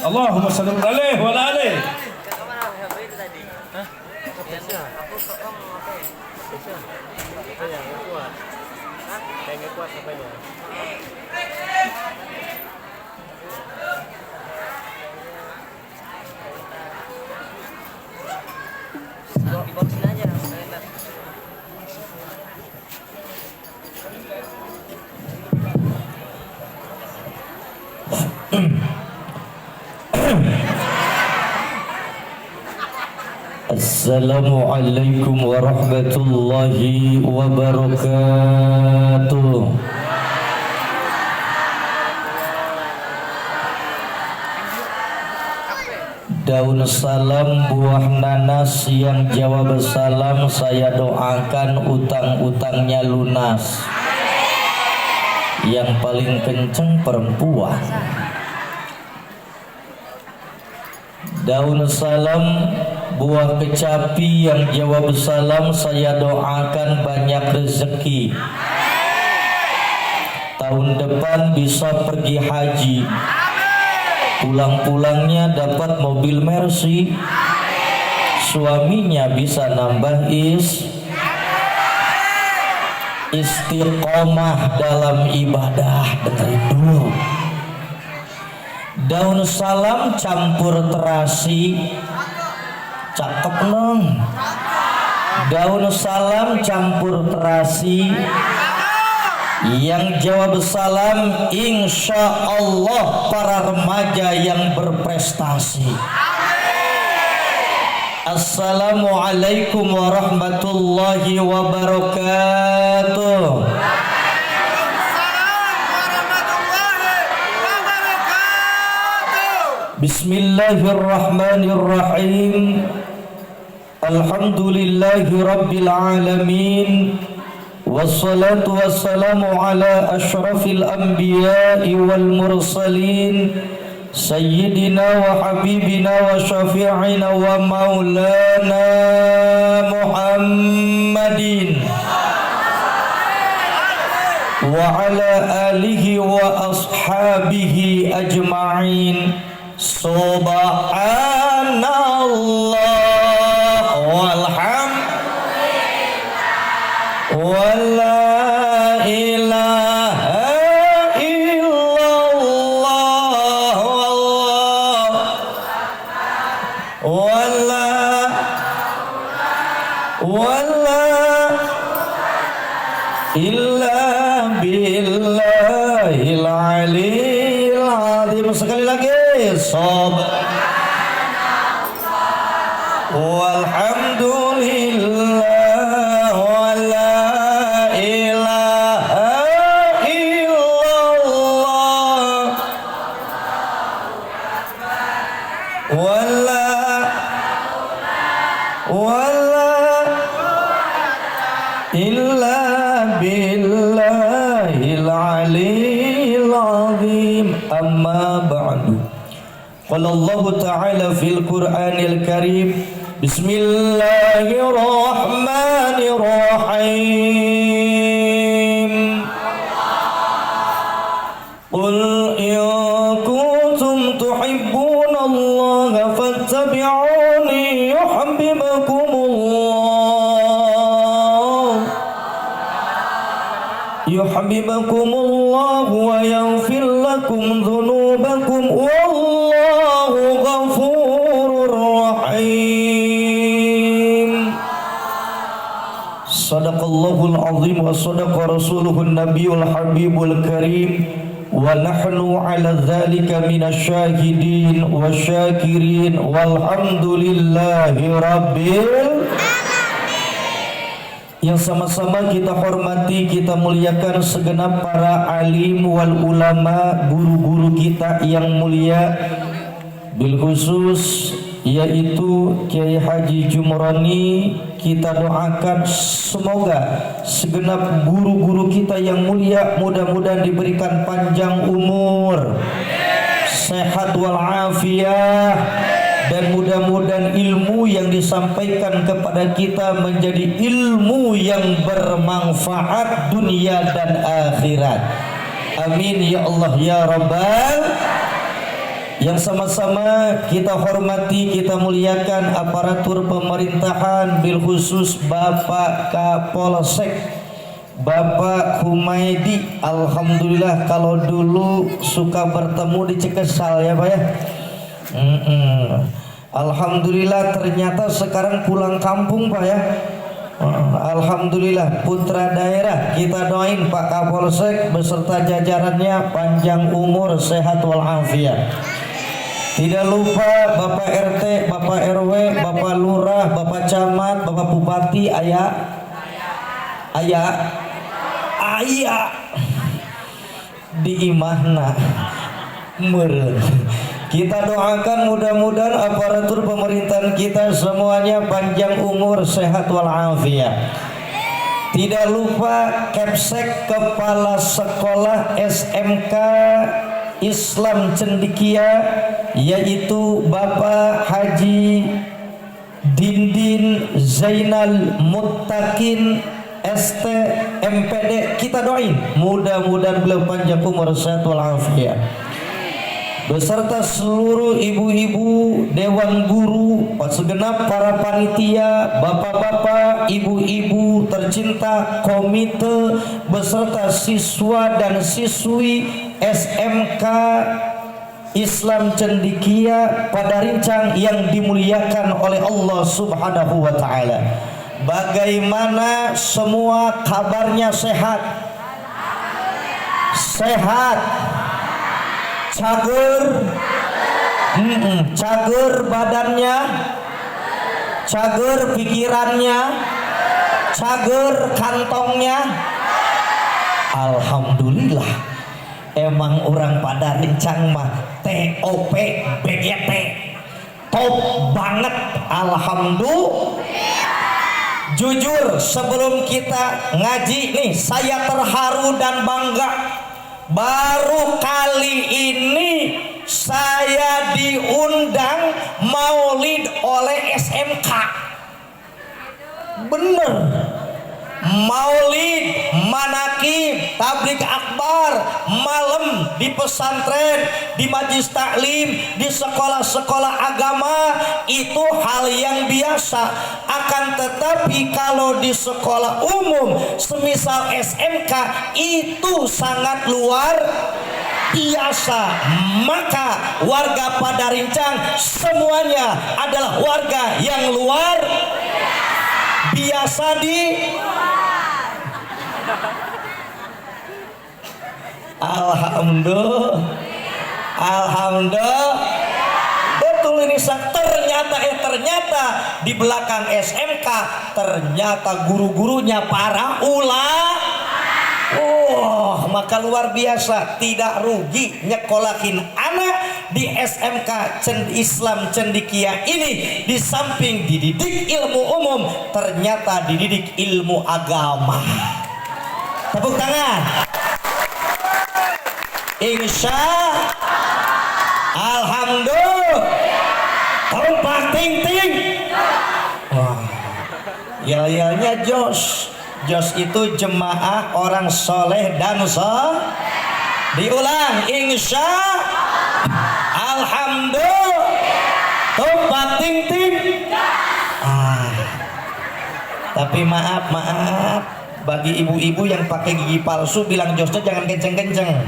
Allahumma shalli alaihi wa ala alihi. Assalamualaikum warahmatullahi wabarakatuh. Daun salam buah nanas, yang jawab salam saya doakan utang-utangnya lunas. Yang paling kenceng perempuan. Daun salam buah kecapi, yang jawab salam saya doakan banyak rezeki. Tahun depan bisa pergi haji, pulang-pulangnya dapat mobil Mercy, suaminya bisa nambah istiqomah dalam ibadah. Dengerin dulu. Daun salam campur terasi, cakep neng. Daun salam campur terasi, yang jawab salam insya Allah para remaja yang berprestasi. Assalamualaikum warahmatullahi wabarakatuh. Bismillahirrahmanirrahim. Alhamdulillahi rabbil alamin. Wassalatu wassalamu ala ashrafil anbiya'i wal mursalin, sayyidina wa habibina wa syafi'ina wa maulana Muhammadin wa ala alihi wa ashabihi ajma'in. Subhanallah walhamdulillah wala ilaha illallah wala illa billahil aliyil azim. Sekali lagi, subhanallah walhamdulillah wala ilaha illallah wala illa billahil aliyil azim. Amma ba'du. Qala Allah Ta'ala fil Qur'anil Karim, Bismillahirrahmanirrahim. Qul in kuntum tuhibbuna Allah fattabi'uni yuhibbukumullah wa yaghfir lakum dhunubakum wallahu ghafurur rahim. Sadaqallahul azim wa sadaqa rasuluhun nabiyul habibul karim, wa nahnu ala dzalika minasyahidin wasyakirin walhamdulillahi rabbil. Yang sama-sama kita hormati, kita muliakan segenap para alim wal ulama, guru-guru kita yang mulia, bil khusus yaitu Kiai Haji Jumroni. Kita doakan semoga segenap guru-guru kita yang mulia mudah-mudahan diberikan panjang umur, sehat walafiat, dan mudah-mudahan ilmu yang disampaikan kepada kita menjadi ilmu yang bermanfaat dunia dan akhirat. Amin ya Allah ya Rabbal. yang sama-sama kita hormati, kita muliakan aparatur pemerintahan, bil khusus Bapak Kapolsek Bapak Humaydi. Alhamdulillah, kalau dulu suka bertemu di Cekesal ya Pak ya. Alhamdulillah ternyata sekarang pulang kampung Pak ya. Alhamdulillah, putra daerah. Kita doain Pak Kapolsek beserta jajarannya panjang umur, sehat walafiat. Tidak lupa Bapak RT, Bapak RW, Bapak Lurah, Bapak Camat, Bapak Bupati, ayah di imahna meureun. Kita doakan mudah-mudahan aparatur pemerintahan kita semuanya panjang umur, sehat walafiat. Tidak lupa Kepsek Kepala Sekolah SMK Islam Cendikia, yaitu Bapak Haji Dindin Zainal Muttaqin ST MPD. Kita doain mudah-mudahan beliau panjang umur, sehat walafiat, beserta seluruh ibu-ibu, dewan guru, segenap para panitia, bapak-bapak, ibu-ibu tercinta komite, beserta siswa dan siswi SMK Islam Cendikia Padarincang yang dimuliakan oleh Allah Subhanahu wa taala. Bagaimana semua kabarnya? Sehat? Sehat? Cager? Cager badannya? Cager pikirannya? Cager kantongnya? Alhamdulillah, emang orang Padarincang mah TOP BGT top banget. Alhamdulillah. Jujur, sebelum kita ngaji nih, saya terharu dan bangga. Baru kali ini saya diundang maulid oleh SMK. Bener, maulid, manakib, tablik akbar, malam di pesantren, di majelis taklim, di sekolah-sekolah agama, itu hal yang biasa. Akan tetapi kalau di sekolah umum semisal SMK itu sangat luar biasa. Maka warga Padarincang semuanya adalah warga yang luar biasa di Alhamdulillah. Betul ini, ternyata di belakang SMK ternyata guru-gurunya para maka luar biasa. Tidak rugi nyekolahin anak di SMK Islam Cendikia ini. Di samping dididik ilmu umum, ternyata dididik ilmu agama. Tepuk tangan. Insya Alhamdulillah. Kompak ting-ting. Wah, yel-yelnya Jos itu jemaah orang soleh dan diulang. Insya Alhamdulillah. Kompak ting-ting. Tapi maaf bagi ibu-ibu yang pakai gigi palsu, bilang Josnya jangan kenceng-kenceng.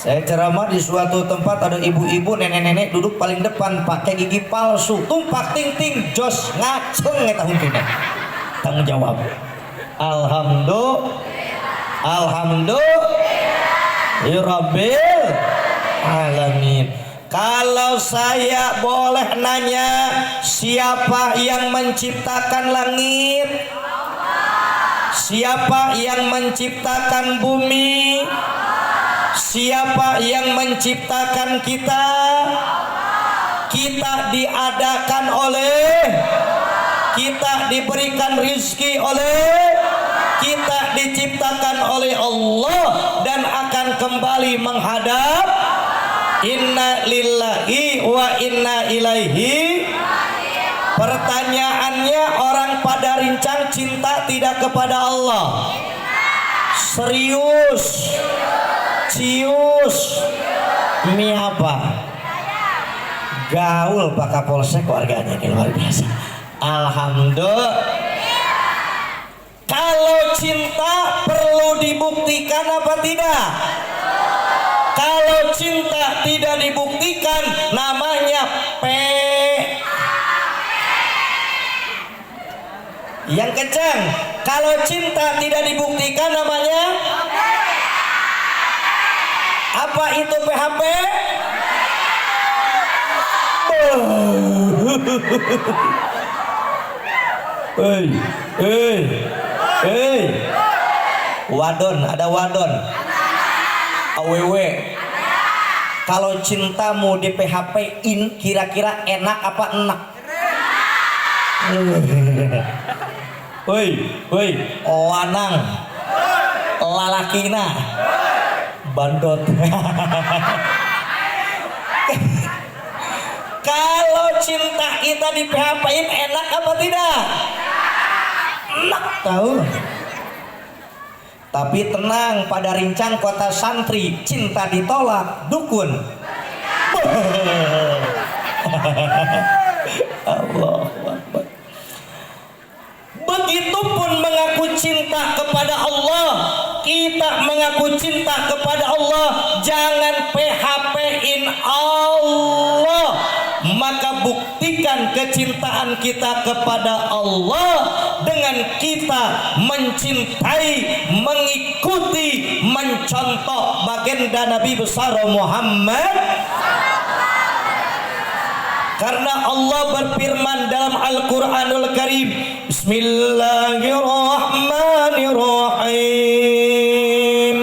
Saya ceramah di suatu tempat, ada ibu-ibu, nenek-nenek duduk paling depan pakai gigi palsu. Tumpak ting-ting, Jos ngaceng eta huntuna. Tanggung jawab. Alhamdulillah. Ya Rabbil alamin. Kalau saya boleh nanya, siapa yang menciptakan langit? Siapa yang menciptakan bumi? Siapa yang menciptakan kita? Kita diadakan oleh, kita diberikan rizki oleh, kita diciptakan oleh Allah dan akan kembali menghadap. Inna lillahi wa inna ilaihi. Pertanyaannya, orang Padarincang cinta tidak kepada Allah? Serius? Cius? Mie apa? Gaul Pak Kapolsek warganya ini luar biasa. Alhamdulillah. Kalau cinta perlu dibuktikan apa tidak? Kalau cinta tidak dibuktikan namanya P. Yang kencang. Kalau cinta tidak dibuktikan namanya apa itu PHP? Wadon, ada wadon. AWW. Kalau cintamu di PHP-in kira-kira enak apa enak? Lanang. Lalakina. Bandot. Kalau cinta kita di PHP-in enak apa tidak? Enak tahu. Tapi tenang, pada rincang kota santri cinta ditolak dukun. Allah Akbar. Begitupun mengaku cinta kepada Allah, kita mengaku cinta kepada Allah, jangan PHP-in Allah. Maka buktikan kecintaan kita kepada Allah dengan kita mencintai, mengikuti, mencontoh baginda Nabi besar Muhammad. Karena Allah berfirman dalam Al-Quranul Karim, Bismillahirrahmanirrahim.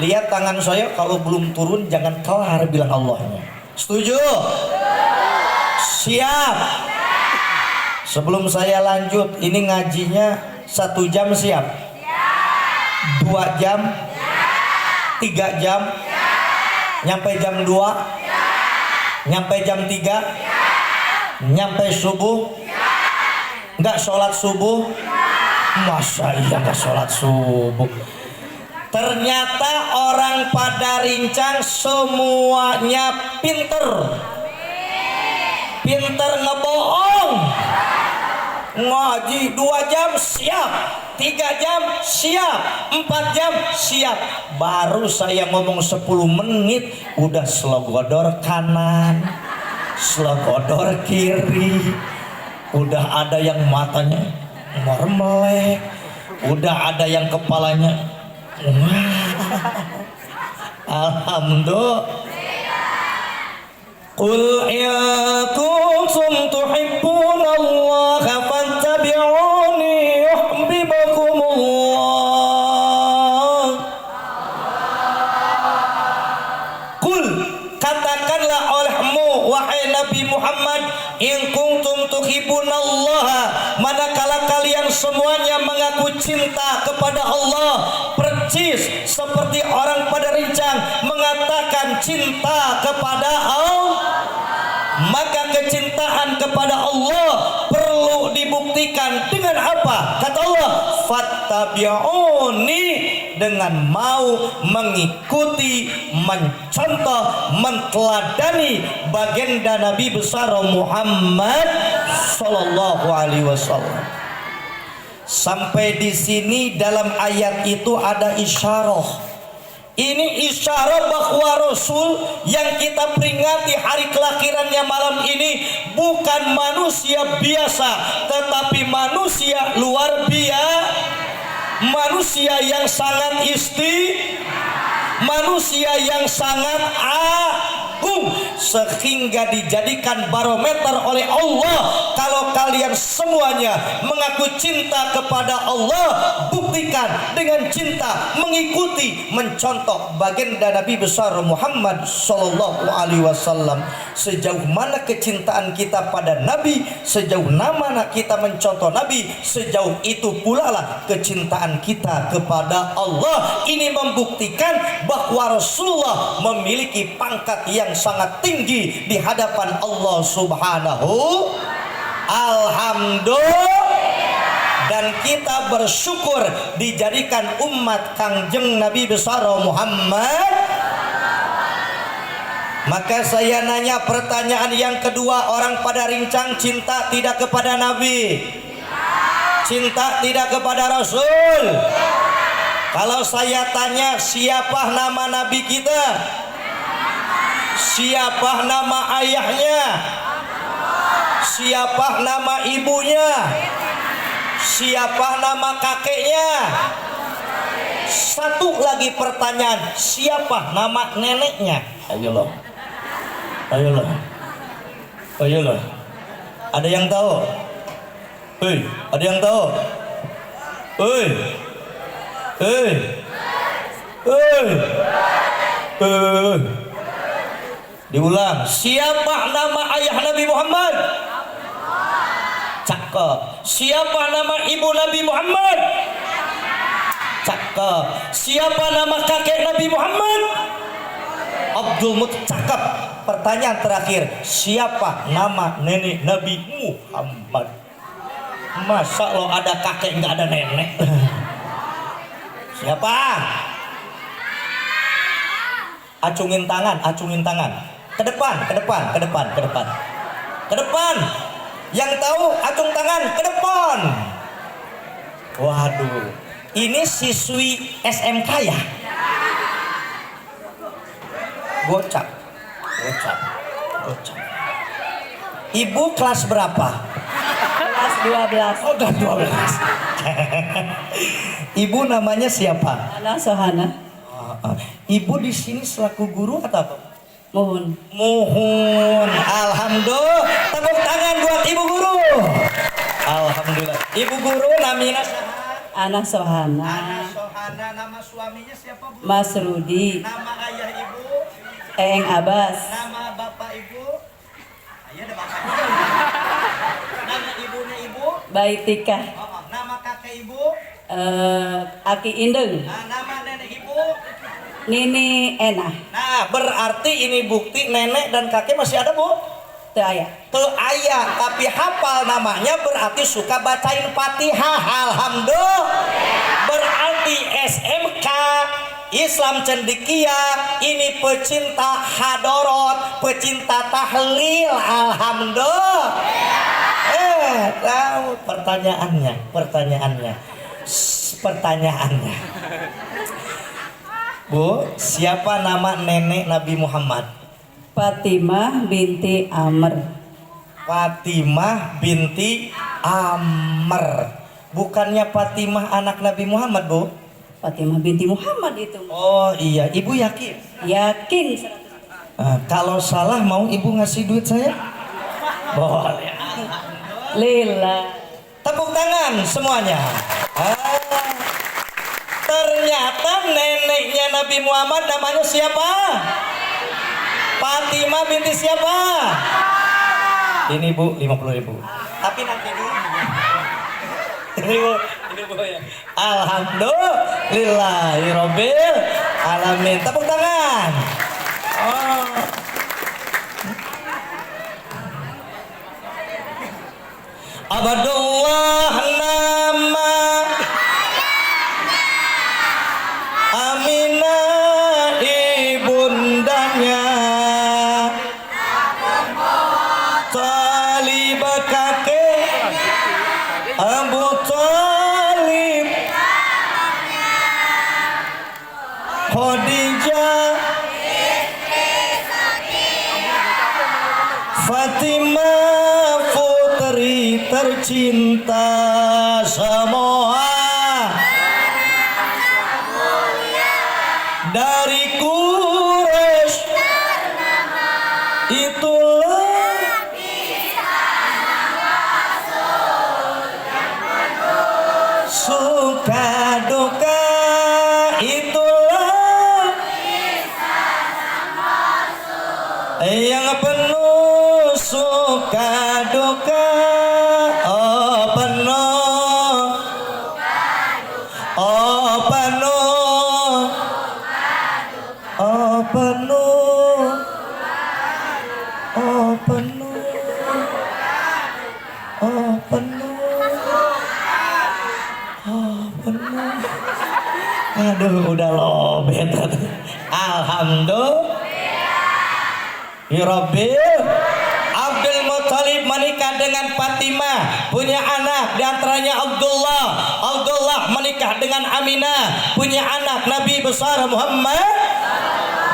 Lihat tangan saya, kalau belum turun jangan kelar bilang Allahnya. Setuju? Siap. Sebelum saya lanjut, ini ngajinya 1 jam siap? 2 jam? 3 jam? Nyampe jam 2? Nyampe jam 3? Nyampe subuh? Enggak sholat subuh? Masa iya enggak sholat subuh? Ternyata orang pada rincang semuanya pinter. Pinter ngebohong. Ngaji 2 jam siap, 3 jam siap, 4 jam siap. Baru saya ngomong 10 menit udah slogodor kanan, slogodor kiri. Udah ada yang matanya mermelek, udah ada yang kepalanya. Alhamdulillah. Qul in kuntum tuhibbunallaha fattabi'uni yuhibbukumullah. Qul, katakanlah olehmu wahai Nabi Muhammad, in kuntum tuhibbunallaha, manakala kalian semuanya mengaku cinta kepada Allah, persis seperti orang pada rincang mengatakan cinta kepada Allah, maka kecintaan kepada Allah perlu dibuktikan dengan apa? Kata Allah, fattabi'uni, dengan mau mengikuti, mencontoh, menteladani baginda Nabi besar Muhammad sallallahu alaihi wasallam. Sampai di sini dalam ayat itu ada isyarah. Ini isyarah bahwa Rasul yang kita peringati hari kelahirannya malam ini bukan manusia biasa, tetapi manusia luar biasa, manusia yang sangat manusia yang sangat agung, sehingga dijadikan barometer oleh Allah. Kalau kalian semuanya mengaku cinta kepada Allah, buktikan dengan cinta, mengikuti, mencontoh baginda Nabi besar Muhammad sallallahu alaihi wasallam. Sejauh mana kecintaan kita pada Nabi, sejauh mana kita mencontoh Nabi, sejauh itu pula lah kecintaan kita kepada Allah. Ini membuktikan bahwa Rasulullah memiliki pangkat yang sangat tinggi di hadapan Allah Subhanahu. Alhamdulillah. Dan kita bersyukur dijadikan umat Kangjeng Nabi besar Muhammad Maka saya nanya pertanyaan yang kedua, orang pada rincang cinta tidak kepada Nabi, cinta tidak kepada Rasul. Kalau saya tanya siapa nama Nabi kita, siapa nama ayahnya, siapa nama ibunya, siapa nama kakeknya. Satu lagi pertanyaan, siapa nama neneknya? Ayolah, ayolah, ayolah. Ada yang tahu? Hei, ada yang tahu? Hei, hei, hei, hei. Diulang, siapa nama ayah Nabi Muhammad? Cakep. Siapa nama ibu Nabi Muhammad? Cakep. Siapa nama kakek Nabi Muhammad? Abdul Muttalib. Cakep. Pertanyaan terakhir, siapa nama nenek Nabi Muhammad? Masa lo ada kakek nggak ada nenek? Siapa? Acungin tangan, acungin tangan. Ke depan, ke depan, ke depan, ke depan. Ke depan. Yang tahu acung tangan ke depan. Waduh, ini siswi SMK ya? Gocap, gocap, gocap. Ibu kelas berapa? Kelas 12. Oh, kelas 12. Ibu namanya siapa? Ana Sohana. Ibu di sini selaku guru atau apa? Mohon. Mohon. Alhamdulillah. Tepuk tangan buat ibu guru. Alhamdulillah. Ibu guru namanya Ana Sohana. Ana Sohana. Nama suaminya siapa, Bu? Mas Rudi. Nama ayah ibu? Eeng Abbas. Nama bapak ibu? Ayah ada bapaknya. Nama ibunya ibu? Baitika. Nama kakek ibu? Aki Indeng. Nama nenek ibu? Nini Ena. Nah, berarti ini bukti nenek dan kakek masih ada, Bu? Teu aya. Teu aya, tapi hafal namanya berarti suka bacain Fatihah. Alhamdulillah. Berarti SMK Islam Cendekia ini pecinta hadorot, pecinta tahlil. Alhamdulillah. Tahu pertanyaannya, pertanyaannya. Bu, siapa nama nenek Nabi Muhammad? Fatimah binti Amr. Fatimah binti Amr. Bukannya Fatimah anak Nabi Muhammad, Bu? Fatimah binti Muhammad itu. Oh iya, Ibu yakin? Yakin 100%. Kalau salah mau Ibu ngasih duit saya? Boleh. Lila. Tepuk tangan semuanya. Ternyata neneknya Nabi Muhammad namanya siapa? Fatimah binti siapa? Ini Bu, 50.000. Tapi nanti dulu. Ini Bu ya. Alhamdulillahirabbil alamin. Tepuk tangan. Oh. Abadullah nama Aminah ibundanya, Talib kakek Abu Talib, Khadijah, Fatimah putri tercinta semua dari Quraisy, itulah suka duka, itulah yang penuh suka duka. Oh penuh, oh penuh, oh penuh, oh penuh, oh penuh, oh penuh. Aduh, udah lobet. Alhamdulillah. Rabbil. Abdul Muthalib menikah dengan Fatimah, punya anak diantaranya Abdullah. Abdullah menikah dengan Aminah, punya anak Nabi besar Muhammad.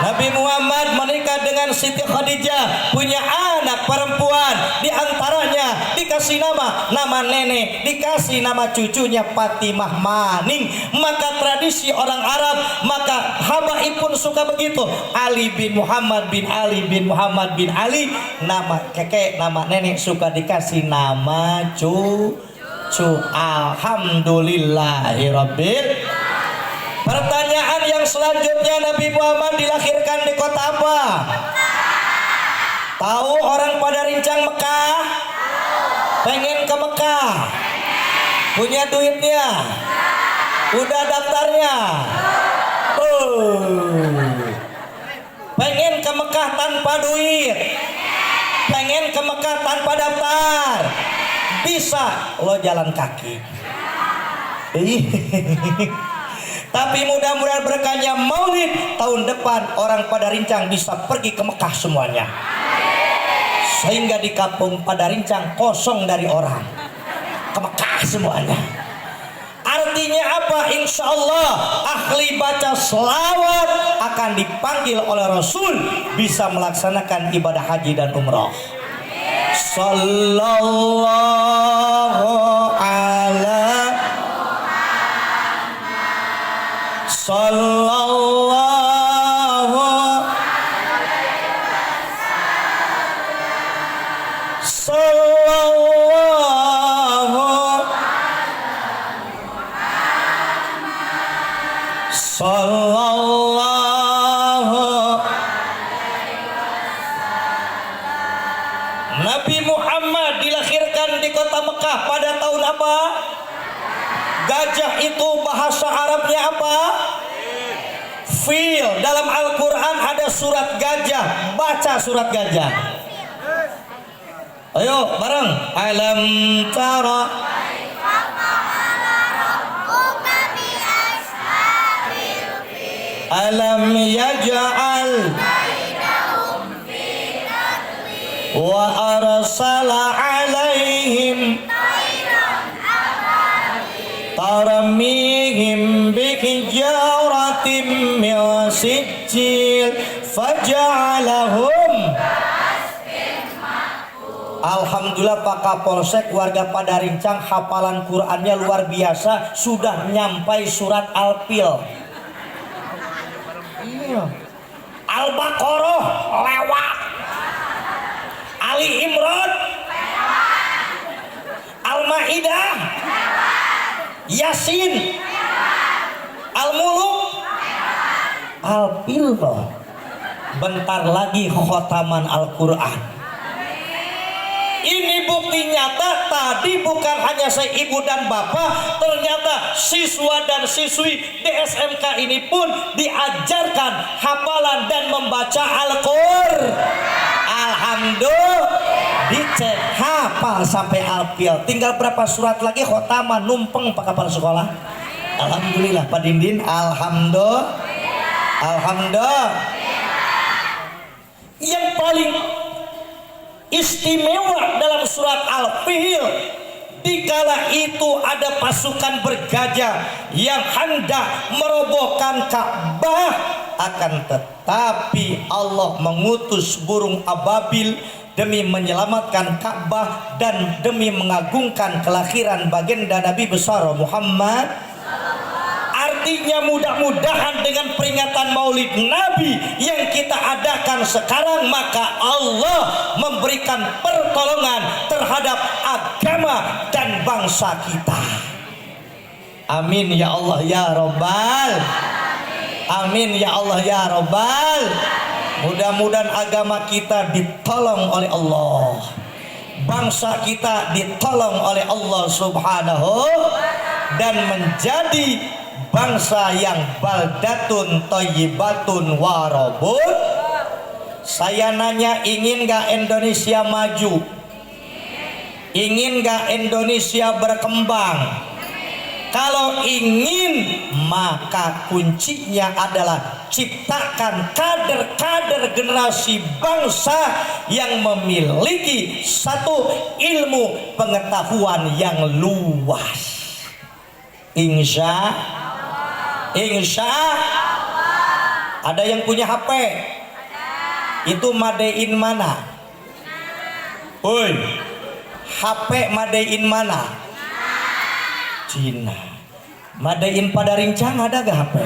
Nabi Muhammad menikah dengan Siti Khadijah, punya anak perempuan, diantaranya dikasih nama nenek, dikasih nama cucunya Fatimah Maning. Maka tradisi orang Arab, maka habaib pun suka begitu. Ali bin Muhammad bin Ali bin Muhammad bin Ali, nama kakek, nama nenek suka dikasih nama cucu. Alhamdulillahirabbil. Pertanyaan yang selanjutnya, Nabi Muhammad dilahirkan di kota apa? Tahu orang pada rincang Mekah? Pengen ke Mekah? Punya duitnya? Udah daftarnya? Pengen ke Mekah tanpa duit? Pengen ke Mekah tanpa daftar? Bisa lo jalan kaki. Tapi mudah-mudahan berkahnya Maulid tahun depan orang pada rincang bisa pergi ke Mekah semuanya. Sehingga di kampung pada rincang kosong dari orang. Ke Mekah semuanya. Artinya apa? Insya Allah ahli baca selawat akan dipanggil oleh Rasul bisa melaksanakan ibadah haji dan umrah. Sallallahu ala Nabi Muhammad dilahirkan di kota Mekah pada tahun apa? Gajah itu bahasa Arabnya apa? Fil. Dalam Al-Quran ada surat gajah. Baca surat gajah. Ayo bareng. Alam tara alam yaj'al wa arsala alaihim taramihim bihijaratin min sijil faja'alahum. Alhamdulillah Pak Kapolsek warga pada rincang hafalan Qur'annya luar biasa, sudah nyampai surat Al-Fil. Iya. Al-Baqarah lewat. Ali Imran Al-Maidah Yasin Al-Muluk Al-Fil. Bentar lagi khotaman Al-Quran. Ini bukti nyata tadi bukan hanya saya ibu dan bapak, ternyata siswa dan siswi di SMK ini pun diajarkan hafalan dan membaca Al-Qur'an. Alhamdulillah, dicek hafal sampai Al-Fil. Tinggal berapa surat lagi khotaman numpeng Pak kepala sekolah. Alhamdulillah Pak Dindin. Alhamdulillah. Alhamdulillah. Yang paling istimewa dalam surat Al-Fil, dikala itu ada pasukan bergajah yang hendak merobohkan Ka'bah, akan tetapi Allah mengutus burung ababil demi menyelamatkan Ka'bah dan demi mengagungkan kelahiran baginda Nabi besar Muhammad. Artinya mudah-mudahan dengan peringatan Maulid Nabi yang kita adakan sekarang, maka Allah memberikan pertolongan terhadap agama dan bangsa kita. Amin ya Allah ya Rabbal. Amin ya Allah ya Rabbal. Mudah-mudahan agama kita ditolong oleh Allah, bangsa kita ditolong oleh Allah Subhanahu, dan menjadi bangsa yang baldatun thayyibatun warabun. Saya nanya, ingin gak Indonesia maju? Ingin gak Indonesia berkembang? Kalau ingin, maka kuncinya adalah ciptakan kader-kader generasi bangsa yang memiliki satu ilmu pengetahuan yang luas. Insya ada yang punya HP? Itu made in mana? Woi, HP made in mana? Cina. Made in Padarincang ada gak HP?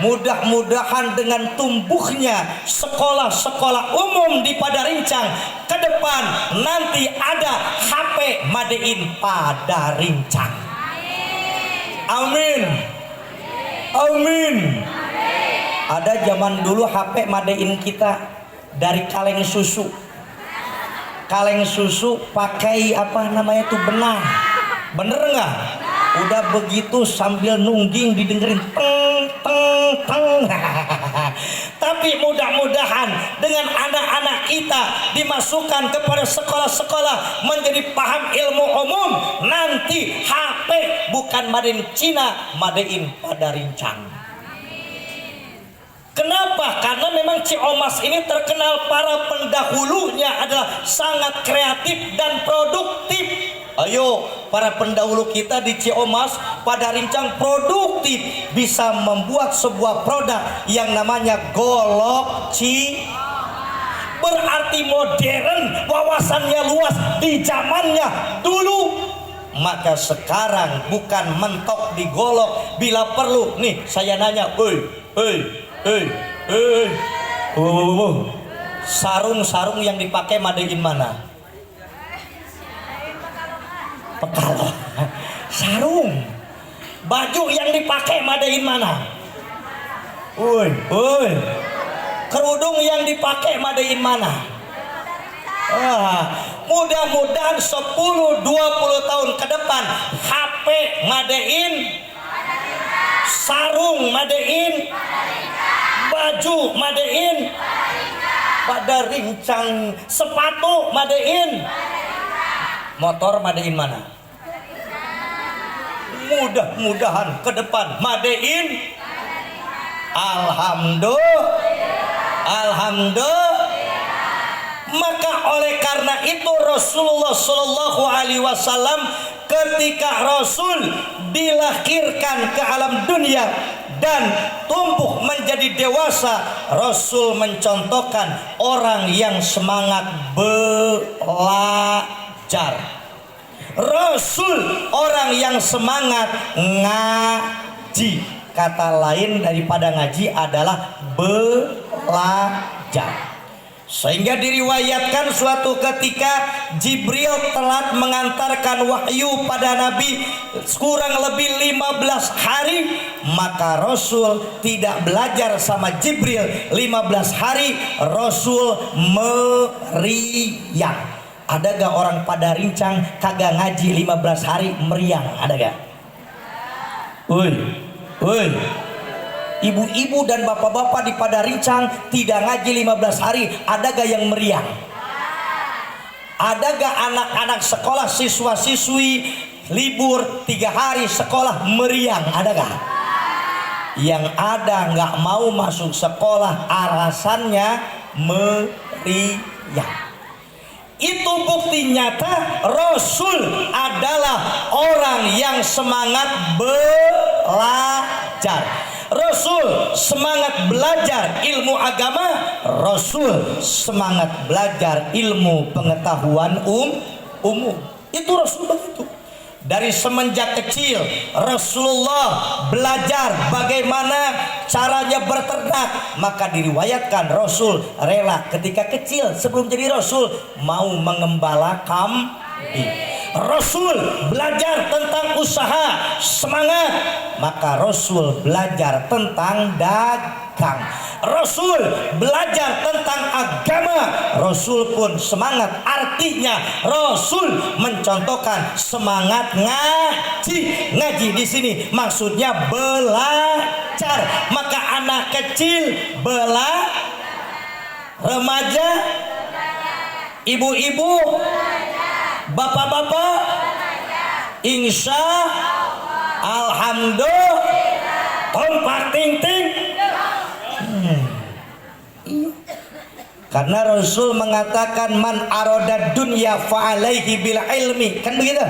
Mudah-mudahan dengan tumbuhnya sekolah-sekolah umum di Padarincang ke depan nanti ada HP made in Padarincang. Amin. Amin. Ada zaman dulu HP made in kita dari kaleng susu. Kaleng susu pakai apa namanya tuh benang. Bener nggak? Udah begitu sambil nungging didengerin teng teng teng. Tapi mudah-mudahan dengan anak-anak kita dimasukkan kepada sekolah-sekolah menjadi paham ilmu umum, nanti HP bukan made in Cina, made in Padarincang. Kenapa? Karena memang Ciomas ini terkenal para pendahulunya adalah sangat kreatif dan produktif. Ayo para pendahulu kita di Ciomas, Padarincang produktif, bisa membuat sebuah produk yang namanya golok berarti modern, wawasannya luas di zamannya dulu. Maka sekarang bukan mentok di golok, bila perlu nih saya nanya, sarung-sarung yang dipakai made in mana? Pekalongan. Sarung. Baju yang dipakai made in mana? Kerudung yang dipakai made in mana? Mudah-mudahan 10-20 tahun ke depan HP made in, sarung made in, baju made in Padarincang, sepatu made in, motor made in mana? Mudah-mudahan ke depan made in. Alhamdulillah. Maka oleh karena itu Rasulullah Shallallahu Alaihi Wasallam ketika Rasul dilahirkan ke alam dunia dan tumbuh menjadi dewasa, Rasul mencontohkan orang yang semangat belajar. Rasul orang yang semangat ngaji. Kata lain daripada ngaji adalah belajar. Sehingga diriwayatkan suatu ketika Jibril telat mengantarkan wahyu pada Nabi kurang lebih 15 hari, maka Rasul tidak belajar sama Jibril 15 hari, Rasul meriang. Ada gak orang Padarincang kagak ngaji 15 hari meriang? Ada gak? Ibu-ibu dan bapak-bapak di Padarincang tidak ngaji 15 hari, ada gak yang meriang? Ada gak anak-anak sekolah, siswa-siswi libur 3 hari sekolah meriang? Ada gak? Yang ada gak mau masuk sekolah, alasannya meriang. Itu bukti nyata Rasul adalah orang yang semangat belajar. Rasul semangat belajar ilmu agama, Rasul semangat belajar ilmu pengetahuan umum. Itu Rasul begitu. Dari semenjak kecil Rasulullah belajar bagaimana caranya berternak. Maka diriwayatkan Rasul rela ketika kecil sebelum jadi Rasul mau mengembala kambing. Rasul belajar tentang usaha, semangat. Maka Rasul belajar tentang dagang. Rasul belajar tentang agama, Rasul pun semangat. Artinya Rasul mencontohkan semangat ngaji. Ngaji di sini maksudnya belajar. Maka anak kecil remaja, ibu-ibu, bapak-bapak, insya alhamdulillah, kompak ting ting, Karena Rasul mengatakan man aroda dunya fa'alaihi bil ilmi, kan begitu?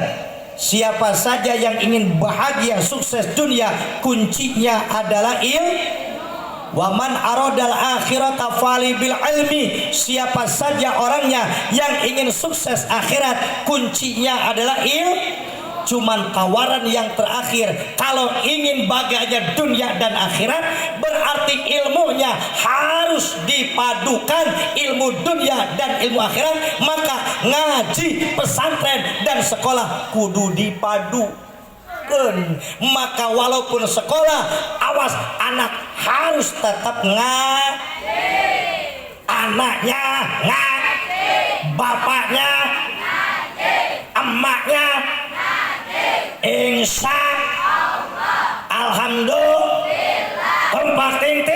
Siapa saja yang ingin bahagia sukses dunia, kuncinya adalah ilmu. Wa man arodal akhirata fali bil ilmi, siapa saja orangnya yang ingin sukses akhirat, kuncinya adalah ilmu. Cuman tawaran yang terakhir, kalau ingin bahagia dunia dan akhirat, berarti ilmunya harus dipadukan, ilmu dunia dan ilmu akhirat. Maka ngaji, pesantren dan sekolah kudu dipadu. Maka walaupun sekolah, awas anak harus tetap anaknya bapaknya emaknya insya alhamdulillah kompak ting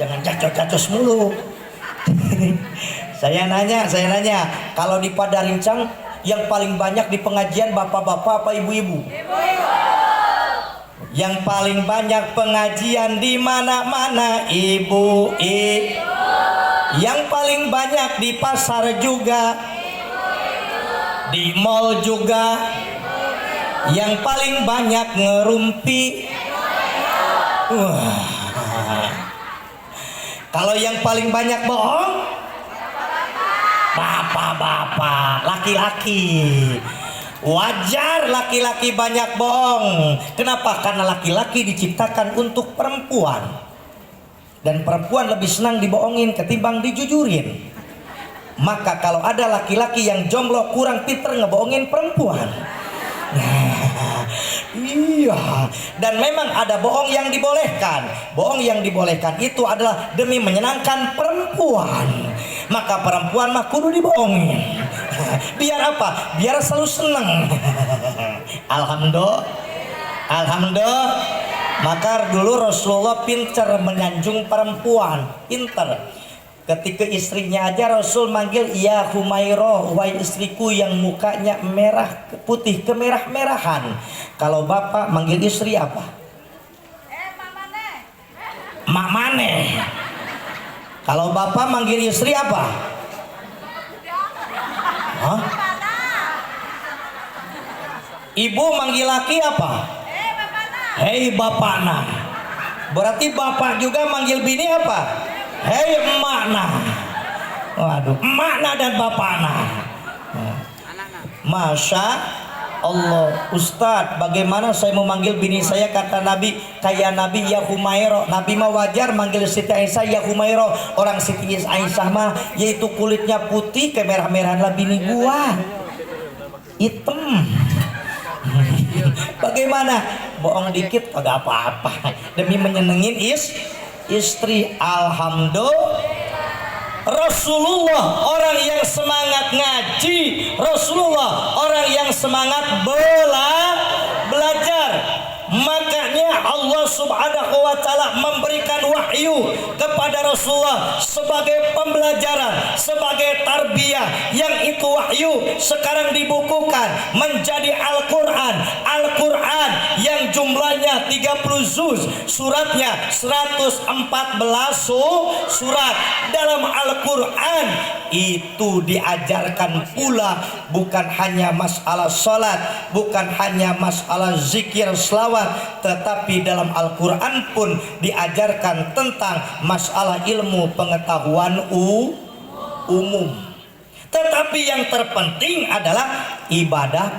jangan jacos mulu. saya nanya kalau di Padarincang yang paling banyak di pengajian bapak-bapak apa ibu-ibu? Yang paling banyak pengajian di mana-mana ibu. Yang paling banyak di pasar juga, di mall juga. Yang paling banyak ngerumpi. Kalau yang paling banyak bohong, bapak-bapak, laki-laki. Wajar laki-laki banyak bohong. Kenapa? Karena laki-laki diciptakan untuk perempuan, dan perempuan lebih senang dibohongin ketimbang dijujurin. Maka kalau ada laki-laki yang jomblo kurang pinter ngebohongin perempuan. Iya, dan memang ada bohong yang dibolehkan. Bohong yang dibolehkan itu adalah demi menyenangkan perempuan. Maka perempuan mah kudu dibohongin. Biar apa? Biar selalu senang. Alhamdulillah. Maka dulu Rasulullah pintar menyanjung perempuan, pintar. Ketika istrinya aja Rasul manggil ya Humairah, wahai istriku yang mukanya merah putih kemerah-merahan. Kalau bapak manggil istri apa? Mak Mane. Kalau bapak manggil istri apa? Hah? Ibu manggil laki apa? Hei bapakna. Berarti bapak juga manggil bini apa? Hei emakna. Waduh, emakna dan bapakna. Masya Allah. Ustadz, bagaimana saya mau manggil bini saya? Kata Nabi, kayak Nabi ya Humairah. Nabi mah wajar manggil Siti Aisyah ya Humairah. Orang Siti Aisyah mah yaitu kulitnya putih kemerah-merahan lah, bini gua hitam. Bagaimana? Bohong dikit kagak apa-apa demi menyenengin istri. Alhamdulillah. Rasulullah orang yang semangat ngaji, Rasulullah orang yang semangat belajar. Makanya Allah Subhanahu wa taala memberikan wahyu kepada Rasulullah sebagai pembelajaran, sebagai tarbiyah, yang itu wahyu sekarang dibukukan menjadi Al-Qur'an. Al-Qur'an yang jumlahnya 30 juz, suratnya 114 surat. Dalam Al-Qur'an itu diajarkan pula bukan hanya masalah salat, bukan hanya masalah zikir selawat, tetapi dalam Al-Quran pun diajarkan tentang masalah ilmu pengetahuan umum. Tetapi yang terpenting adalah ibadah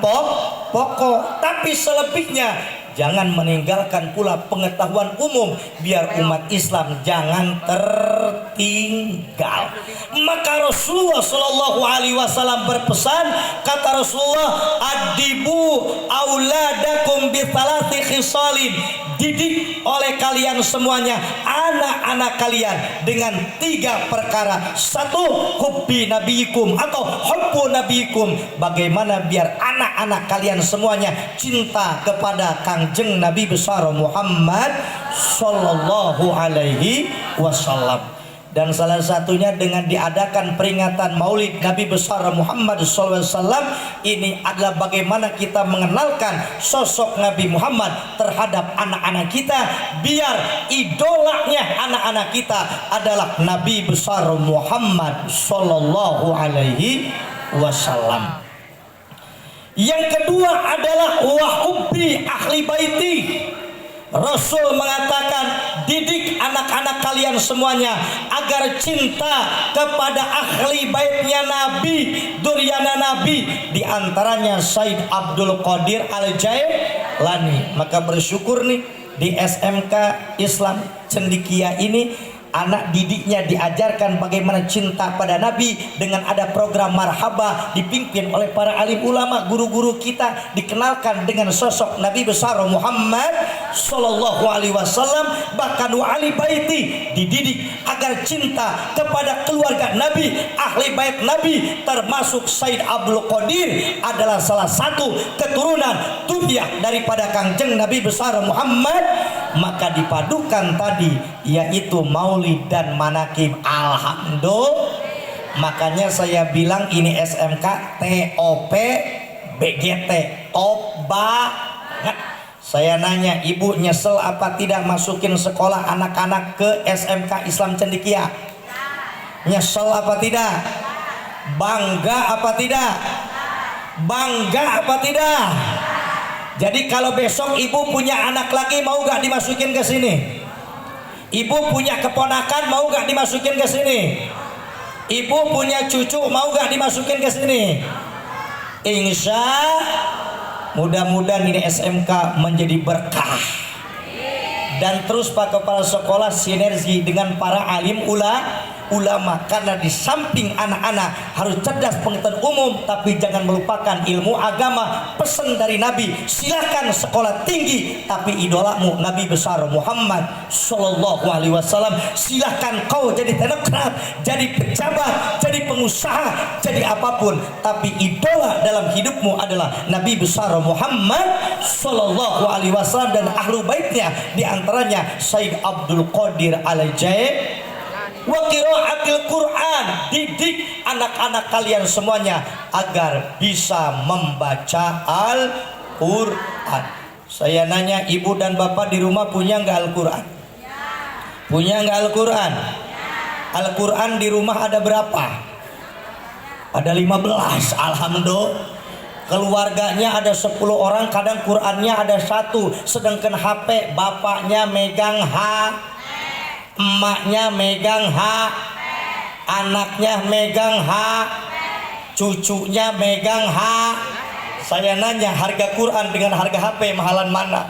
pokok. Tapi selebihnya jangan meninggalkan pula pengetahuan umum, biar umat Islam jangan tertinggal. Maka Rasulullah Shallallahu Alaihi Wasallam berpesan, kata Rasulullah, adibu auladakum bithalati khisalin, didik oleh kalian semuanya anak-anak kalian dengan 3 perkara. 1, hubbi nabiyikum atau hubbu nabiyikum, bagaimana biar anak-anak kalian semuanya cinta kepada Kangjeng Nabi besar Muhammad Sallallahu Alaihi Wasallam. Dan salah satunya dengan diadakan peringatan Maulid Nabi besar Muhammad SAW. Ini adalah bagaimana kita mengenalkan sosok Nabi Muhammad terhadap anak-anak kita, biar idolanya anak-anak kita adalah Nabi besar Muhammad Sallallahu Alaihi Wasallam. Yang kedua adalah wa hubbi ahli baiti. Rasul mengatakan, didik anak-anak kalian semuanya agar cinta kepada ahli baitnya Nabi, Duryana Nabi, diantaranya Said Abdul Qadir Al-Jailani. Maka bersyukur nih di SMK Islam Cendekia ini anak didiknya diajarkan bagaimana cinta pada Nabi dengan ada program marhaba dipimpin oleh para alim ulama, guru-guru kita, dikenalkan dengan sosok Nabi besar Muhammad Sallallahu Alaihi Wasallam. Bahkan wa ahli baiti dididik agar cinta kepada keluarga Nabi, ahli bait Nabi, termasuk Said Abdul Qadir adalah salah satu keturunan Tubiah daripada Kangjeng Nabi besar Muhammad. Maka dipadukan tadi yaitu maulid dan manakib. Alhamdulillah. Makanya saya bilang ini SMK TOP BGT, top banget. Saya nanya, ibu nyesel apa tidak masukin sekolah anak-anak ke SMK Islam Cendekia? Nyesel apa tidak? Bangga apa tidak? Bangga apa tidak? Jadi kalau besok ibu punya anak lagi, mau gak dimasukin ke sini? Ibu punya keponakan, mau gak dimasukin ke sini? Ibu punya cucu, mau gak dimasukin ke sini? Insya mudah-mudahan ini SMK menjadi berkah. Dan terus Pak Kepala Sekolah sinergi dengan para alim ulama, karena di samping anak-anak harus cerdas pengetahuan umum, tapi jangan melupakan ilmu agama. Pesan dari Nabi, silakan sekolah tinggi, tapi idolamu Nabi besar Muhammad Sallallahu Alaihi Wasallam. Silakan kau jadi teknokrat, jadi pejabat, jadi pengusaha, jadi apapun, tapi idola dalam hidupmu adalah Nabi besar Muhammad Sallallahu Alaihi Wasallam dan ahlu baitnya, diantaranya Said Abdul Qadir Al-Jailani. Wa qiraatil Quran, didik anak-anak kalian semuanya agar bisa membaca Al-Quran. Saya nanya, ibu dan bapak di rumah punya nggak Al-Quran? Punya nggak Al-Quran? Al-Quran di rumah ada berapa? Ada 15. Alhamdulillah. Keluarganya ada 10 orang, kadang Qurannya ada 1, sedangkan HP bapaknya megang emaknya megang anaknya megang cucunya megang Saya nanya, harga Quran dengan harga HP mahalan mana?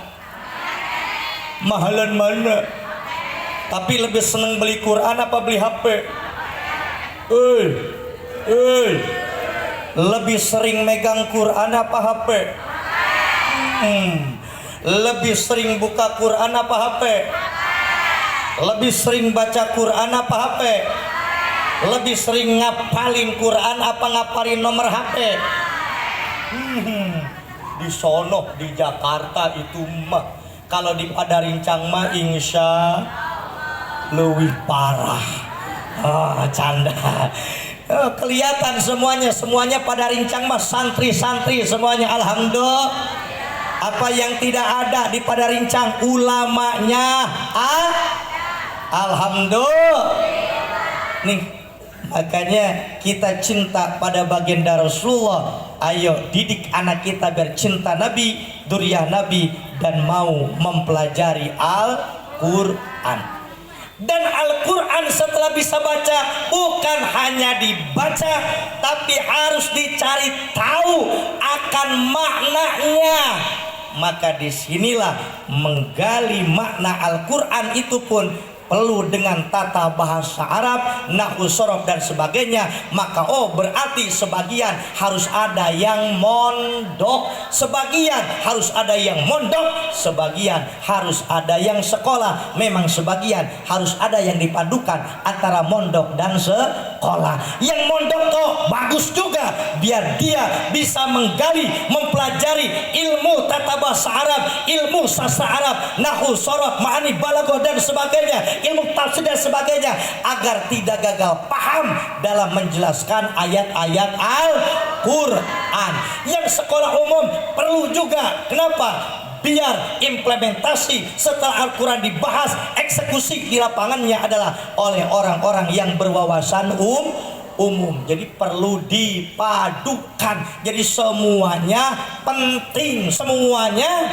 Mahalan mana? Tapi lebih seneng beli Quran apa beli HP? Lebih sering megang Quran apa HP? Lebih sering buka Quran apa HP? Lebih sering baca Quran apa HP? Lebih sering ngapalin Quran apa ngapalin nomor HP? Di sono di Jakarta itu mah, kalau di Padarincang mah insya lebih parah. Canda. Kelihatan semuanya Padarincang mah santri-santri semuanya. Alhamdulillah. Apa yang tidak ada di Padarincang? Ulamanya. Alhamdulillah. Nih, makanya kita cinta pada baginda Rasulullah. Ayo didik anak kita biar cinta Nabi, Duryah Nabi, dan mau mempelajari Al-Quran. Dan Al-Quran setelah bisa baca, bukan hanya dibaca, tapi harus dicari tahu akan maknanya. Maka disinilah menggali makna Al-Quran itu pun perlu dengan tata bahasa Arab, nahwu sorof dan sebagainya. Maka berarti sebagian harus ada yang mondok, sebagian harus ada yang mondok, sebagian harus ada yang sekolah. Memang sebagian harus ada yang dipadukan antara mondok dan sekolah. Yang mondok tuh bagus juga, biar dia bisa menggali, mempelajari ilmu tata bahasa Arab, ilmu sastra Arab, nahwu sorof, ma'ani balaghah dan sebagainya, ilmu tafsir dan sebagainya. sebagainya agar tidak gagal paham dalam menjelaskan ayat-ayat Al-Quran. Yang sekolah umum perlu juga, kenapa? Biar implementasi setelah Al-Quran dibahas, eksekusi di lapangannya adalah oleh orang-orang yang berwawasan umum. Jadi perlu dipadukan. Jadi semuanya penting, semuanya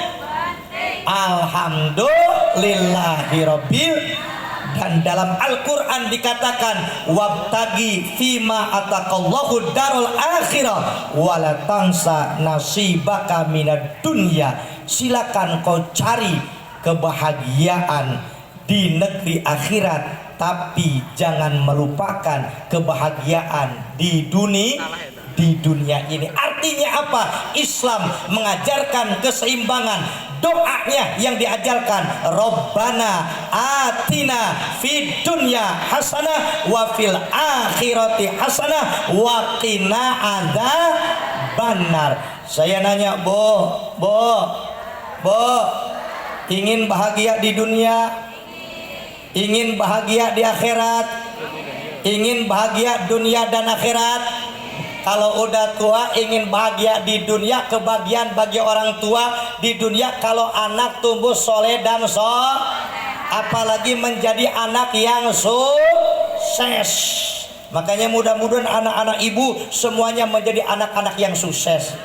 alhamdulillahirabbil. Dan dalam Al-Quran dikatakan wabtagi fima atakallahu darul akhirah wala tansa nasibaka minad dunya. Silakan kau cari kebahagiaan di negeri akhirat, tapi jangan melupakan kebahagiaan di dunia ini. Artinya apa? Islam mengajarkan keseimbangan. Doanya yang diajarkan, Rabbana atina fid dunya hasanah wa fil akhirati hasanah wa qina adzabannar. Saya nanya, Bo, ingin bahagia di dunia? Ingin bahagia di akhirat? Ingin bahagia dunia dan akhirat? Kalau udah tua ingin bahagia di dunia, kebahagiaan bagi orang tua di dunia kalau anak tumbuh soleh dan apalagi menjadi anak yang sukses. Makanya mudah-mudahan anak-anak ibu semuanya menjadi anak-anak yang sukses.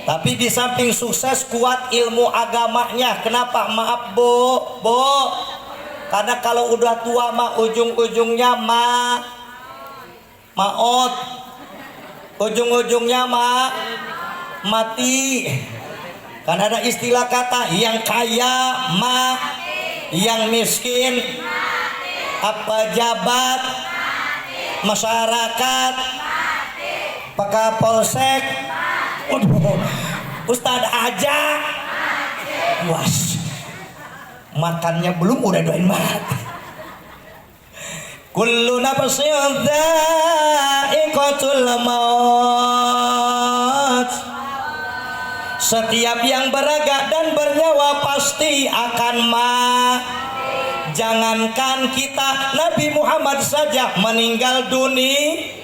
Tapi di samping sukses kuat ilmu agamanya. Kenapa? Maaf Bo, karena kalau udah tua mah ujung-ujungnya maut. Ujung-ujungnya mati. Karena ada istilah kata yang kaya yang miskin pejabat masyarakat Kapolsek Ustadz aja puas makannya belum udah doain mati. Kullu nafsin dha'iqatul maut. Setiap yang beragak dan bernyawa pasti akan mati. Jangankan kita, Nabi Muhammad saja meninggal dunia.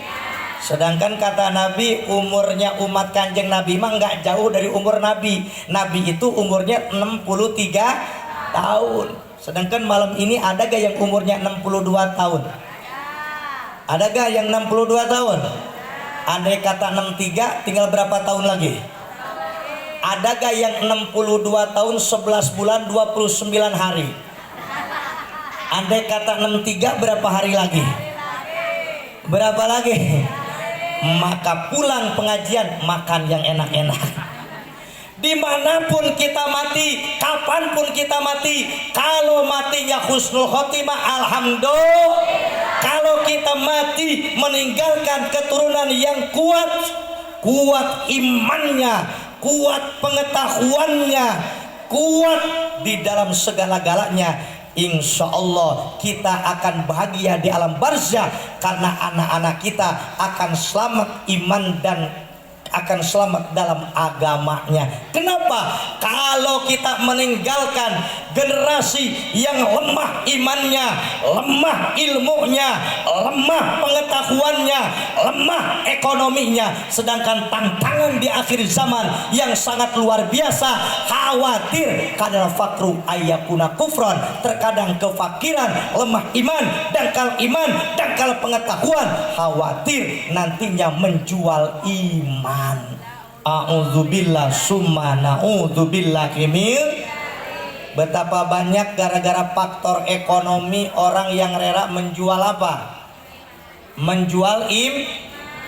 Sedangkan kata Nabi, umurnya umat Kanjeng Nabi mah nggak jauh dari umur Nabi. Nabi itu umurnya 63 tahun. Sedangkan malam ini ada gak yang umurnya 62 tahun? Ada gak yang 62 tahun? Andai kata 63, tinggal berapa tahun lagi? Ada gak yang 62 tahun 11 bulan 29 hari? Andai kata 63, berapa hari lagi? Berapa lagi? Maka pulang pengajian makan yang enak-enak. Dimanapun kita mati, kapanpun kita mati, kalau matinya husnul khotimah, alhamdulillah. Kalau kita mati meninggalkan keturunan yang kuat imannya, kuat pengetahuannya, kuat di dalam segala-galanya, insya Allah kita akan bahagia di alam barzah. Karena anak-anak kita akan selamat iman dan akan selamat dalam agamanya. Kenapa? Kalau kita meninggalkan generasi yang lemah imannya, lemah ilmunya, lemah pengetahuannya, lemah ekonominya, sedangkan tantangan di akhir zaman yang sangat luar biasa, khawatir kadang fakru ayyakuna kufran, terkadang kefakiran, lemah iman, dangkal pengetahuan, khawatir nantinya menjual iman. A'udzubillah summa na'udzubillah kimil. Betapa banyak gara-gara faktor ekonomi orang yang rela menjual apa? Menjual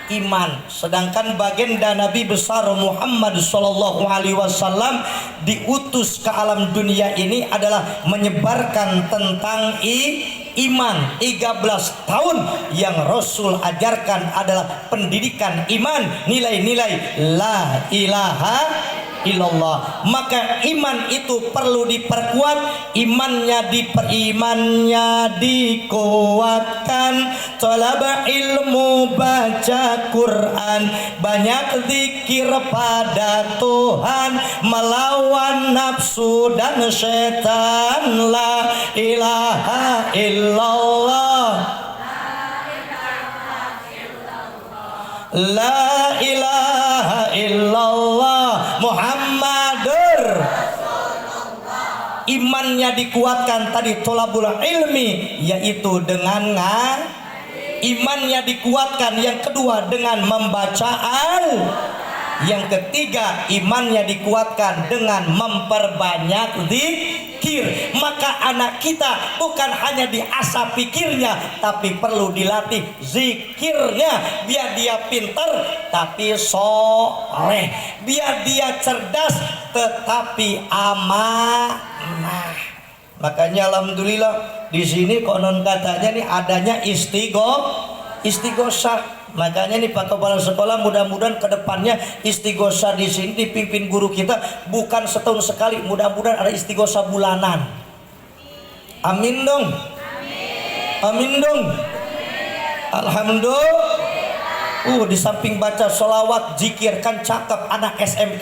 iman. Sedangkan baginda Nabi besar Muhammad sallallahu alaihi wasallam diutus ke alam dunia ini adalah menyebarkan tentang iman. 13 tahun yang Rasul ajarkan adalah pendidikan iman, nilai-nilai la ilaha illallah. Maka iman itu perlu diperkuat, imannya dikuatkan. Talab ilmu, baca Quran, banyak zikir pada Tuhan, melawan nafsu dan setan. La ilaha illallah, La ilaha illallah Muhammadur. Imannya dikuatkan tadi tolabul ilmi, yaitu dengan imannya dikuatkan. Yang kedua dengan membaca yang ketiga imannya dikuatkan dengan memperbanyak zikir. Maka anak kita bukan hanya diasah pikirnya, tapi perlu dilatih zikirnya, biar dia pintar tapi soleh, biar dia cerdas tetapi amanah. Makanya alhamdulillah di sini konon katanya nih adanya istighosah. Makanya nih Pak Kepala Sekolah, mudah-mudahan kedepannya istighosah di sini dipimpin guru kita bukan setahun sekali, mudah-mudahan ada istighosah bulanan. Amin dong. Amin dong. Alhamdulillah. Di samping baca sholawat, zikir, kan cakep. Anak SMK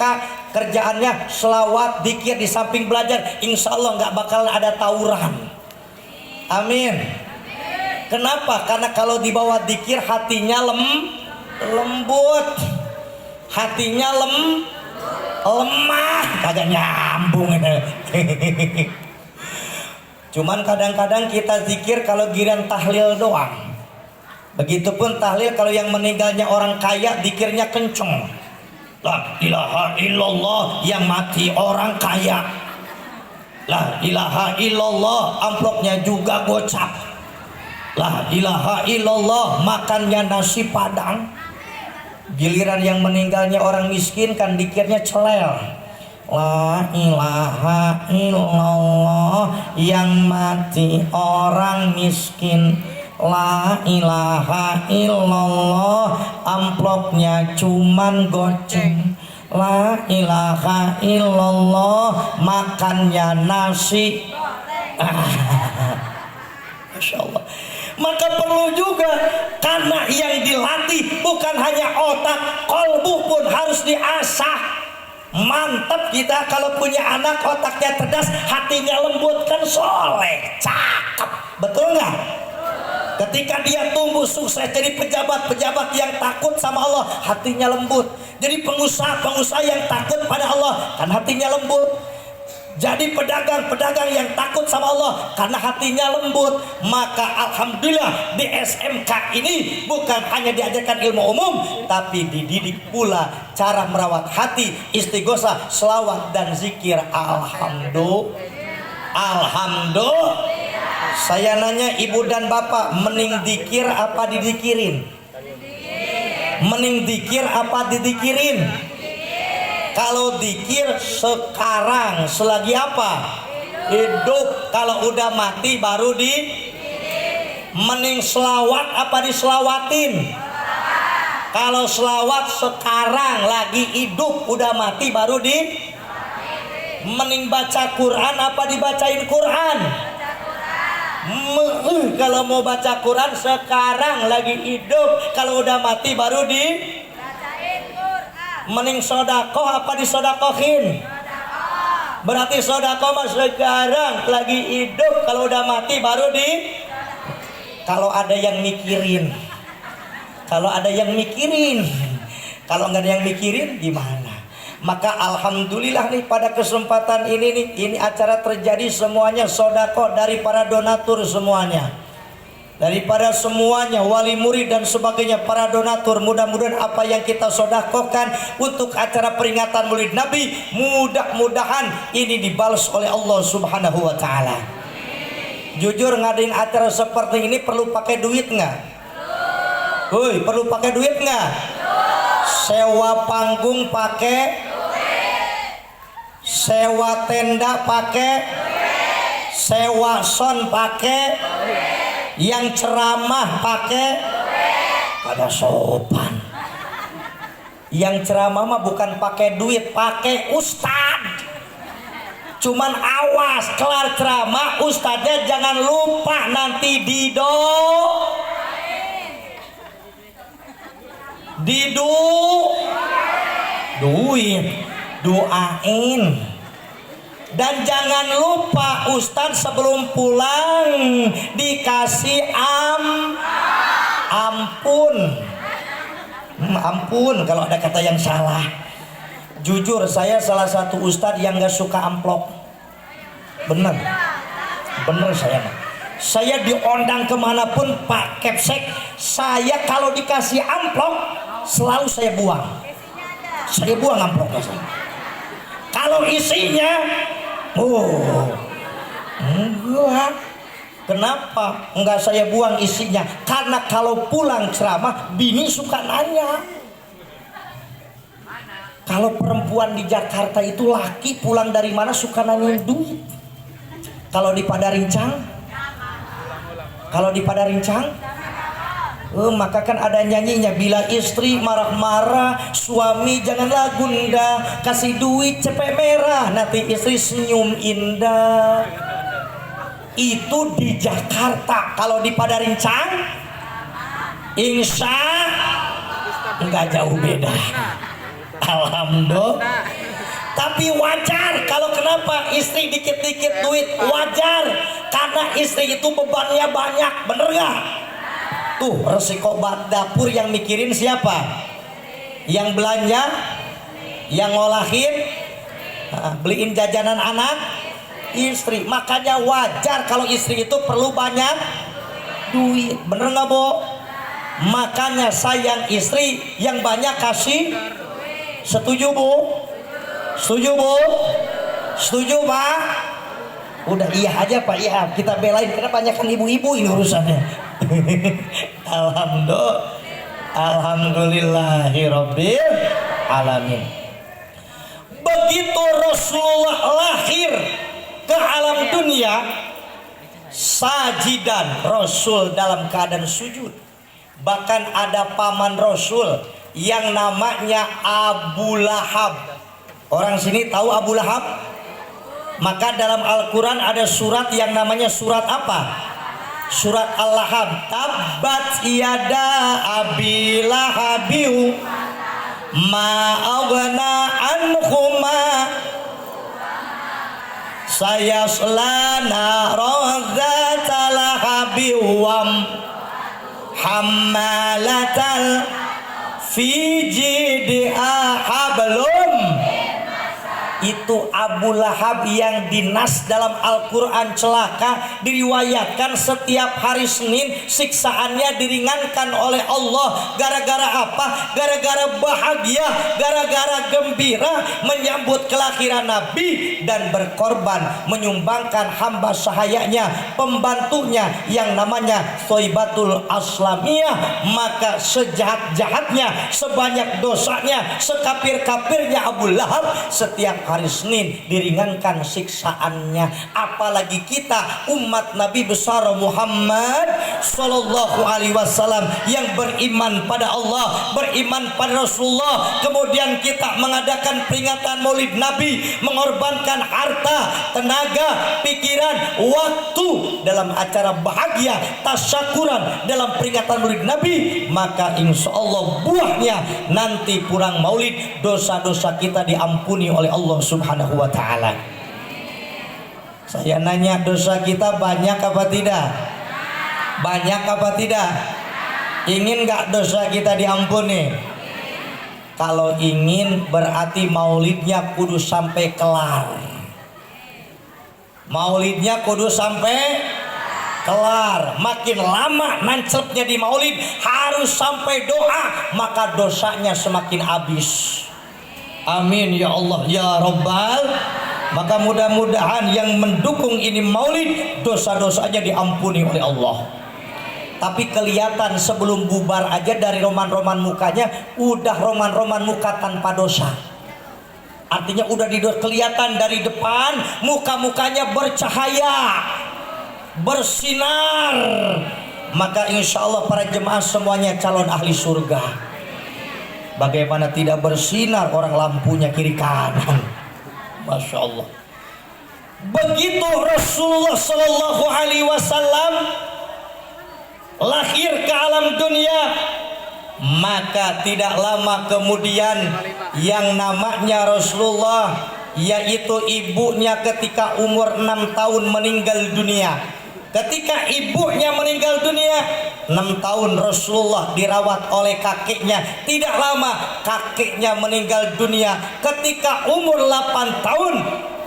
kerjaannya sholawat, zikir, di samping belajar, insya Allah nggak bakal ada tawuran. Amin. Kenapa? Karena kalau dibawa zikir hatinya lembut, hatinya lemah, kagak nyambung. Cuman kadang-kadang kita zikir kalau giliran tahlil doang. Begitupun tahlil kalau yang meninggalnya orang kaya, zikirnya kenceng. La ilaha illallah, yang mati orang kaya. La ilaha illallah, amplopnya juga gocap. La ilaha illallah, makannya nasi padang. Giliran yang meninggalnya orang miskin kan dikirnya celel. La ilaha illallah, yang mati orang miskin. La ilaha illallah, amplopnya cuman goceng. La ilaha illallah, makannya nasi. Masya Allah. Maka perlu juga, karena yang dilatih bukan hanya otak, kolbu pun harus diasah. Mantap kita kalau punya anak otaknya cerdas, hatinya lembut, kan soleh, cakep, betul nggak? Ketika dia tumbuh sukses jadi pejabat-pejabat yang takut sama Allah, hatinya lembut. Jadi pengusaha-pengusaha yang takut pada Allah, kan hatinya lembut. Jadi pedagang-pedagang yang takut sama Allah karena hatinya lembut. Maka alhamdulillah di SMK ini bukan hanya diajarkan ilmu umum, tapi dididik pula cara merawat hati, istighosah, selawat dan zikir. Alhamdulillah. Saya nanya ibu dan bapak, mending zikir apa didikirin? Mending zikir apa didikirin? Kalau zikir sekarang, selagi apa? Hidup. Kalau udah mati baru mending selawat apa diselawatin? Kalau selawat sekarang lagi hidup, udah mati baru mending baca Quran apa dibacain Quran? Kalau mau baca Quran sekarang lagi hidup, kalau udah mati baru mending sodako apa disodakohin? Berarti sodako mas sekarang lagi hidup, kalau udah mati baru kalau ada yang mikirin, kalau ada yang mikirin, kalau nggak ada yang mikirin gimana? Maka alhamdulillah nih pada kesempatan ini nih, ini acara terjadi semuanya sodako dari para donatur semuanya. Daripada semuanya wali murid dan sebagainya, para donatur, mudah-mudahan apa yang kita sodakokan untuk acara peringatan Maulid Nabi, mudah-mudahan ini dibalas oleh Allah Subhanahu wa Ta'ala. Jujur, ngadain acara seperti ini perlu pakai duit nggak? Woi, perlu pakai duit nggak? Sewa panggung pakai, sewa tenda pakai, sewa sound pakai, yang ceramah pakai, pada sopan. Yang ceramah mah bukan pakai duit, pakai ustad. Cuman awas, kelar ceramah ustadnya jangan lupa nanti duit, doain. Dan jangan lupa ustadz sebelum pulang dikasih ampun. ampun kalau ada kata yang salah. Jujur saya salah satu ustadz yang gak suka amplop. Bener saya mah. Saya diundang kemanapun Pak Kepsek, saya kalau dikasih amplop selalu saya buang. Saya buang amplopnya saya. Kalau isinya, enggak. Kenapa enggak saya buang isinya? Karena kalau pulang ceramah, bini suka nanya. Kalau perempuan di Jakarta itu laki pulang dari mana suka nanya duit. Kalau di Padarincang, maka kan ada nyanyinya, bila istri marah-marah, suami janganlah gundah, kasih duit cepet merah, nanti istri senyum indah. Itu di Jakarta. Kalau di Padarincang, insya enggak jauh beda. Alhamdulillah. Tapi wajar kalau kenapa istri dikit-dikit duit, wajar karena istri itu bebannya banyak, bener gak? Tuh resiko dapur yang mikirin siapa? Yang belanja, yang ngolahin, beliin jajanan anak, istri. Makanya wajar kalau istri itu perlu banyak duit, bener gak Bu? Makanya sayang istri yang banyak kasih. Setuju Bu? Setuju Bu? Setuju Pak? Udah iya aja Pak, iya kita belain karena banyak kan ibu-ibu ini urusannya. Alhamdulillahirabbil alamin. Begitu Rasulullah lahir ke alam dunia, sajidan Rasul dalam keadaan sujud. Bahkan ada paman Rasul yang namanya Abu Lahab. Orang sini tahu Abu Lahab? Maka dalam Al-Quran ada surat yang namanya surat apa? Surat Al-Lahab. Tabbat yada abi lahabiu ma aghna anhu ma sayasla naran dzata lahabiu wam hammalatal fi jidha hablum. Itu Abu Lahab yang dinas dalam Al-Quran celaka, diriwayatkan setiap hari Senin siksaannya diringankan oleh Allah. Gara-gara apa? Gara-gara bahagia, gara-gara gembira menyambut kelahiran Nabi dan berkorban menyumbangkan hamba sahayanya, pembantunya yang namanya Thoibatul Aslamiyah. Maka sejahat-jahatnya, sebanyak dosanya, sekapir-kapirnya Abu Lahab, setiap hari Senin diringankan siksaannya. Apalagi kita umat Nabi besar Muhammad Sallallahu Alaihi Wasallam yang beriman pada Allah, beriman pada Rasulullah, kemudian kita mengadakan peringatan Maulid Nabi, mengorbankan harta, tenaga, pikiran, waktu dalam acara bahagia, tasyakuran dalam peringatan Maulid Nabi, maka insya Allah buahnya nanti pulang Maulid dosa-dosa kita diampuni oleh Allah Subhanahu wa ta'ala. Saya nanya, dosa kita banyak apa tidak? Banyak apa tidak? Ingin gak dosa kita diampuni? Kalau ingin berarti maulidnya kudu sampai kelar. Maulidnya kudu sampai kelar. Makin lama nancepnya di maulid harus sampai doa, maka dosanya semakin habis. Amin ya Allah ya Rabbal. Maka mudah-mudahan yang mendukung ini maulid dosa-dosanya diampuni oleh Allah. Tapi kelihatan sebelum bubar aja dari roman-roman mukanya udah roman-roman muka tanpa dosa. Artinya udah kelihatan dari depan muka-mukanya bercahaya, bersinar. Maka insya Allah para jemaah semuanya calon ahli surga. Bagaimana tidak bersinar orang lampunya kiri kanan. Masya Allah. Begitu Rasulullah Sallallahu Alaihi Wasallam lahir ke alam dunia, maka tidak lama kemudian yang namanya Rasulullah, yaitu ibunya ketika umur 6 tahun meninggal dunia Ketika ibunya meninggal dunia, 6 tahun Rasulullah dirawat oleh kakeknya. Tidak lama kakeknya meninggal dunia. Ketika umur 8 tahun,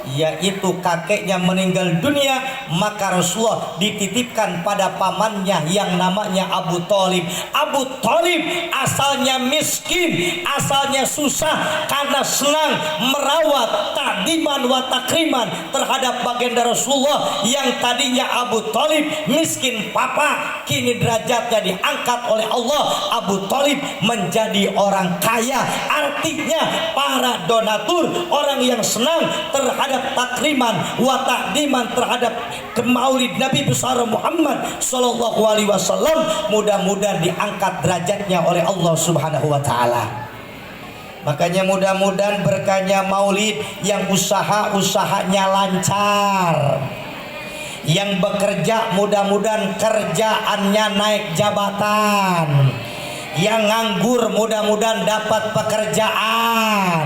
yaitu kakeknya meninggal dunia, maka Rasulullah dititipkan pada pamannya yang namanya Abu Thalib. Abu Thalib asalnya miskin, asalnya susah karena senang merawat takdiman wa takriman terhadap baginda Rasulullah yang tadinya Abu Thalib miskin papa, kini derajatnya diangkat oleh Allah. Abu Thalib menjadi orang kaya, artinya para donatur, orang yang senang terhadap takriman wa takdiman terhadap maulid Nabi besar Muhammad sallallahu alaihi wasallam, mudah-mudahan diangkat derajatnya oleh Allah Subhanahu wa taala. Makanya mudah-mudahan berkahnya maulid yang usahanya lancar, yang bekerja mudah-mudahan kerjaannya naik jabatan, yang nganggur mudah-mudahan dapat pekerjaan,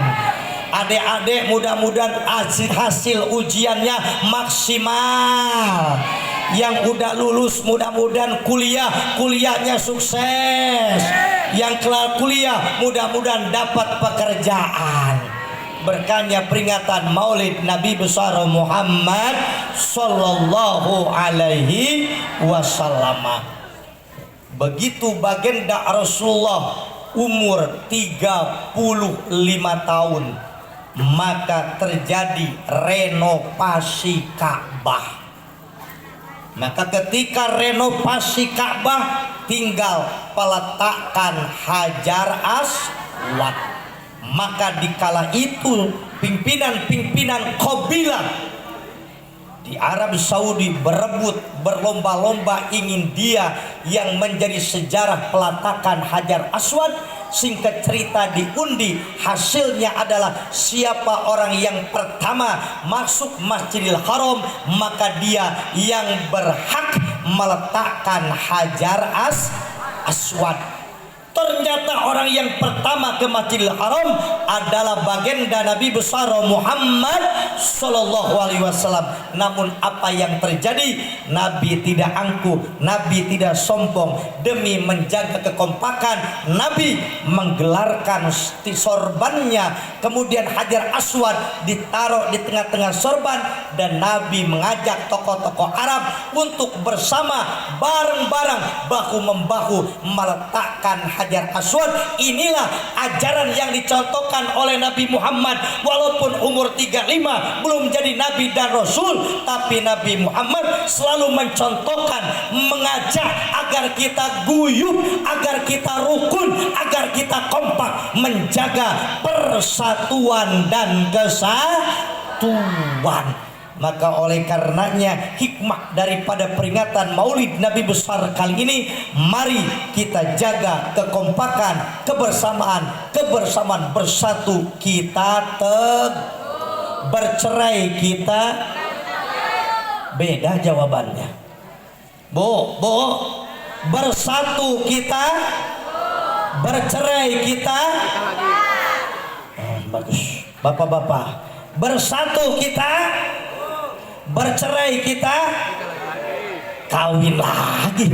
adik-adik mudah-mudahan hasil ujiannya maksimal, yang udah lulus mudah-mudahan kuliahnya sukses, yang kelar kuliah mudah-mudahan dapat pekerjaan. Berkahnya peringatan maulid Nabi besar Muhammad sallallahu alaihi wasallam. Begitu baginda Rasulullah umur 35 tahun, maka terjadi renovasi Ka'bah. Maka ketika renovasi Ka'bah, tinggal peletakan Hajar Aswad. Maka dikala itu pimpinan-pimpinan kabilah di Arab Saudi berebut berlomba-lomba ingin dia yang menjadi sejarah peletakan Hajar Aswad. Singkat cerita diundi, hasilnya adalah siapa orang yang pertama masuk Masjidil Haram, maka dia yang berhak meletakkan Hajar Aswad. Ternyata orang yang pertama ke Masjidil Haram adalah baginda Nabi besar Muhammad sallallahu alaihi wasallam. Namun apa yang terjadi? Nabi tidak angkuh, Nabi tidak sombong. Demi menjaga kekompakan, Nabi menggelarkan sorbannya, kemudian Hajar Aswad ditaruh di tengah-tengah sorban, dan Nabi mengajak tokoh-tokoh Arab untuk bersama bareng-bareng bahu-membahu meletakkan Hajar Aswad. Inilah ajaran yang dicontohkan oleh Nabi Muhammad. Walaupun umur 35 belum jadi Nabi dan Rasul, tapi Nabi Muhammad selalu mencontohkan, mengajak agar kita guyup, agar kita rukun, agar kita kompak menjaga persatuan dan kesatuan. Maka oleh karenanya hikmah daripada peringatan maulid Nabi besar kali ini, mari kita jaga kekompakan, kebersamaan bersatu kita bercerai kita beda jawabannya. Bu, bersatu kita, bercerai kita bagus. Bapak-bapak, bersatu kita, bercerai kita kawin lagi.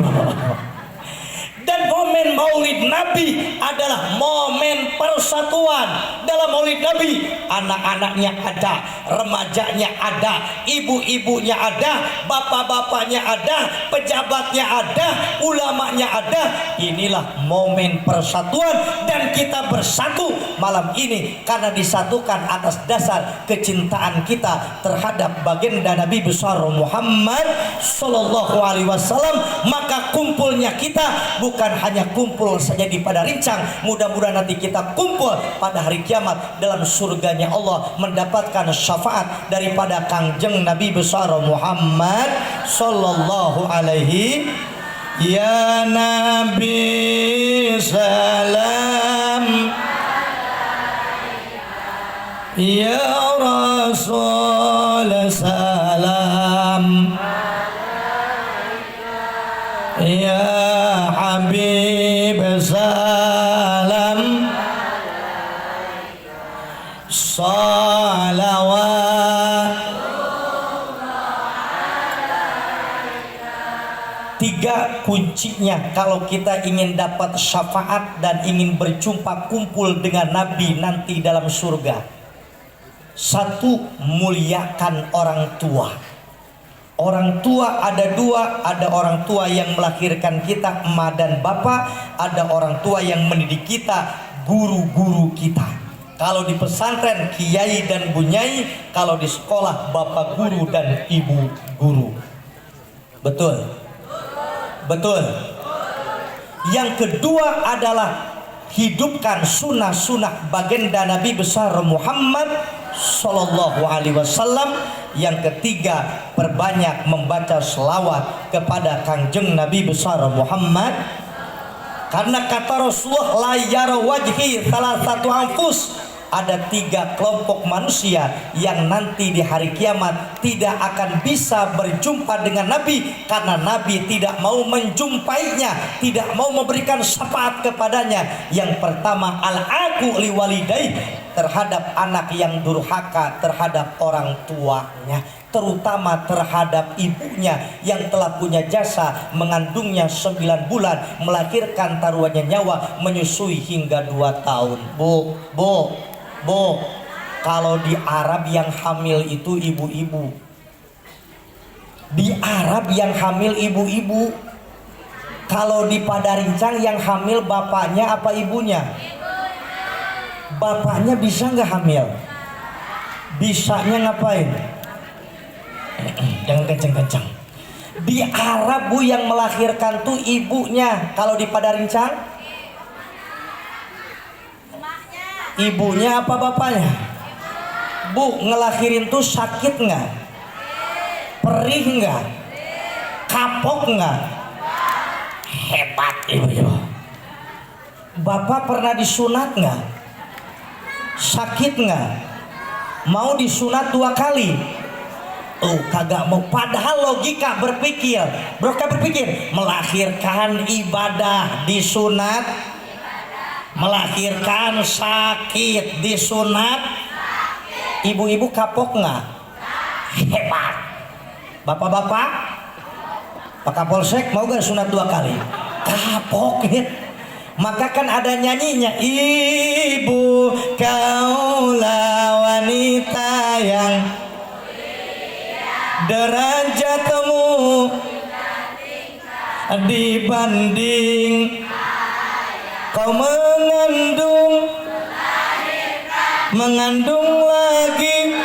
Dan momen maulid Nabi adalah momen persatuan. Dalam maulid Nabi, anak-anaknya ada, remajanya ada, ibu-ibunya ada, bapak-bapaknya ada, pejabatnya ada, ulamanya ada. Inilah momen persatuan, dan kita bersatu malam ini karena disatukan atas dasar kecintaan kita terhadap baginda Nabi besar Muhammad sallallahu alaihi wasallam. Maka kumpulnya kita bukan hanya kumpul saja di pada rincang, mudah-mudahan nanti kita kumpul pada hari kiamat dalam surganya Allah, mendapatkan syafaat daripada Kangjeng Nabi besar Muhammad sallallahu alaihi. Ya Nabi salam, ya Rasul salam, ya Habib salam, salawat kuncinya kalau kita ingin dapat syafaat dan ingin berjumpa kumpul dengan Nabi nanti dalam surga. Satu, muliakan orang tua. Orang tua ada dua, ada orang tua yang melahirkan kita, emak dan bapak, ada orang tua yang mendidik kita, guru-guru kita. Kalau di pesantren kiai dan bunyai, kalau di sekolah bapak guru dan ibu guru. Betul? Betul. Yang kedua adalah hidupkan sunnah-sunnah baginda Nabi besar Muhammad Sallallahu Alaihi Wasallam. Yang ketiga, perbanyak membaca selawat kepada Kangjeng Nabi besar Muhammad. Karena kata Rasulullah, la yara wajhi salah satu anfus. Ada 3 kelompok manusia yang nanti di hari kiamat tidak akan bisa berjumpa dengan Nabi karena Nabi tidak mau menjumpainya, tidak mau memberikan syafaat kepadanya. Yang pertama, al-aqu liwalidayh, terhadap anak yang durhaka terhadap orang tuanya, terutama terhadap ibunya yang telah punya jasa mengandungnya 9 bulan, melahirkan taruhannya nyawa, menyusui hingga 2 tahun. Bu, kalau di Arab yang hamil itu ibu-ibu. Di Arab yang hamil ibu-ibu. Kalau di Padarincang yang hamil bapaknya apa ibunya? Bapaknya bisa nggak hamil? Bisanya ngapain? Jangan kenceng-kenceng. Di Arab bu yang melahirkan tuh ibunya. Kalau di Padarincang ibunya apa bapaknya? Bu, ngelahirin tuh sakit nggak? Perih nggak? Kapok nggak? Hebat ibu-ibu. Bapak pernah disunat nggak? Sakit nggak? Mau disunat 2 kali? Kagak mau. Padahal logika berpikir, melahirkan ibadah, disunat, melahirkan sakit, disunat. Ibu-ibu kapok nggak? Hebat. Bapak-bapak, Pak Kapolsek mau gak sunat 2 kali? Kapok ya. Maka kan ada nyanyinya, ibu kaulah wanita yang derajatmu dibanding kau mengandung lagi,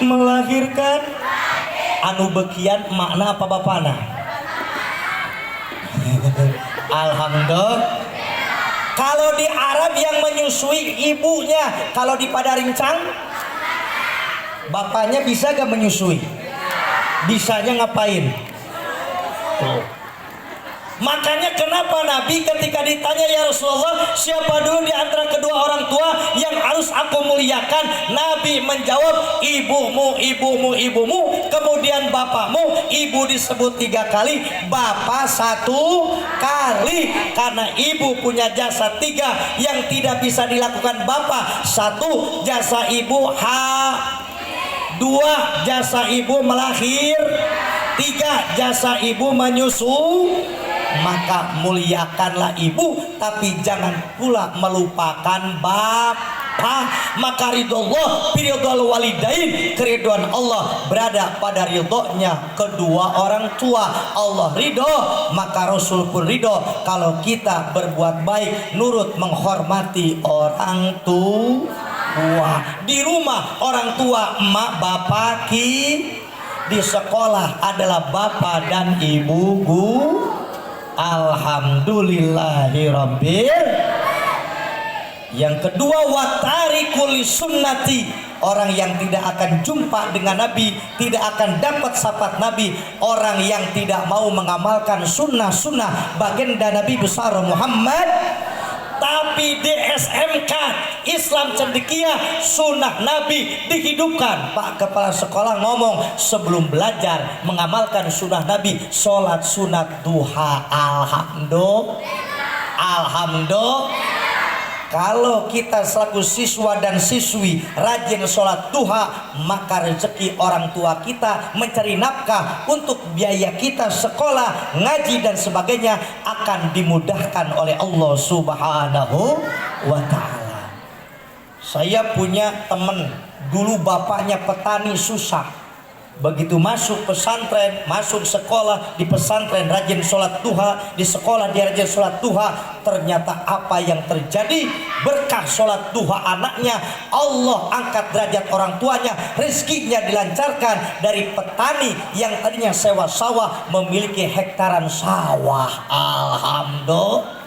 melahirkan. Anu bekian makna apa bapana? Alhamdulillah. Kalau di Arab yang menyusui ibunya, kalau di Padarincang bapaknya bisa gak menyusui? Bisanya ngapain? Makanya kenapa Nabi ketika ditanya, ya Rasulullah, siapa dulu di antara kedua orang tua yang harus aku muliakan? Nabi menjawab, ibumu, kemudian bapakmu. Ibu disebut 3 kali, bapak 1 kali, karena ibu punya jasa 3 yang tidak bisa dilakukan bapak. 1, jasa ibu 2, jasa ibu melahir. 3, jasa ibu menyusu. Maka muliakanlah ibu, tapi jangan pula melupakan bapak. Maka ridhollah biridhol walidain, keriduan Allah berada pada ridhonya kedua orang tua. Allah ridho, maka Rasul pun ridho kalau kita berbuat baik, nurut menghormati orang tua. Di rumah orang tua emak bapak di sekolah adalah bapak dan ibu guru. Alhamdulillahirabbil. Yang kedua, watarikul sunnati, orang yang tidak akan jumpa dengan Nabi, tidak akan dapat syafaat Nabi, orang yang tidak mau mengamalkan sunnah-sunnah baginda Nabi besar Muhammad. Tapi di SMK Islam Cendekia sunnah Nabi dihidupkan. Pak Kepala Sekolah ngomong sebelum belajar mengamalkan sunnah Nabi, sholat sunat duha. Alhamdulillah. Kalau kita selaku siswa dan siswi rajin sholat duha, maka rezeki orang tua kita mencari nafkah untuk biaya kita sekolah, ngaji dan sebagainya akan dimudahkan oleh Allah Subhanahu wa ta'ala. Saya punya teman, dulu bapaknya petani susah. Begitu masuk pesantren, masuk sekolah di pesantren rajin sholat duha, di sekolah dia rajin sholat duha. Ternyata apa yang terjadi? Berkah sholat duha anaknya, Allah angkat derajat orang tuanya, rezekinya dilancarkan. Dari petani yang tadinya sewa sawah memiliki hektaran sawah. Alhamdulillah.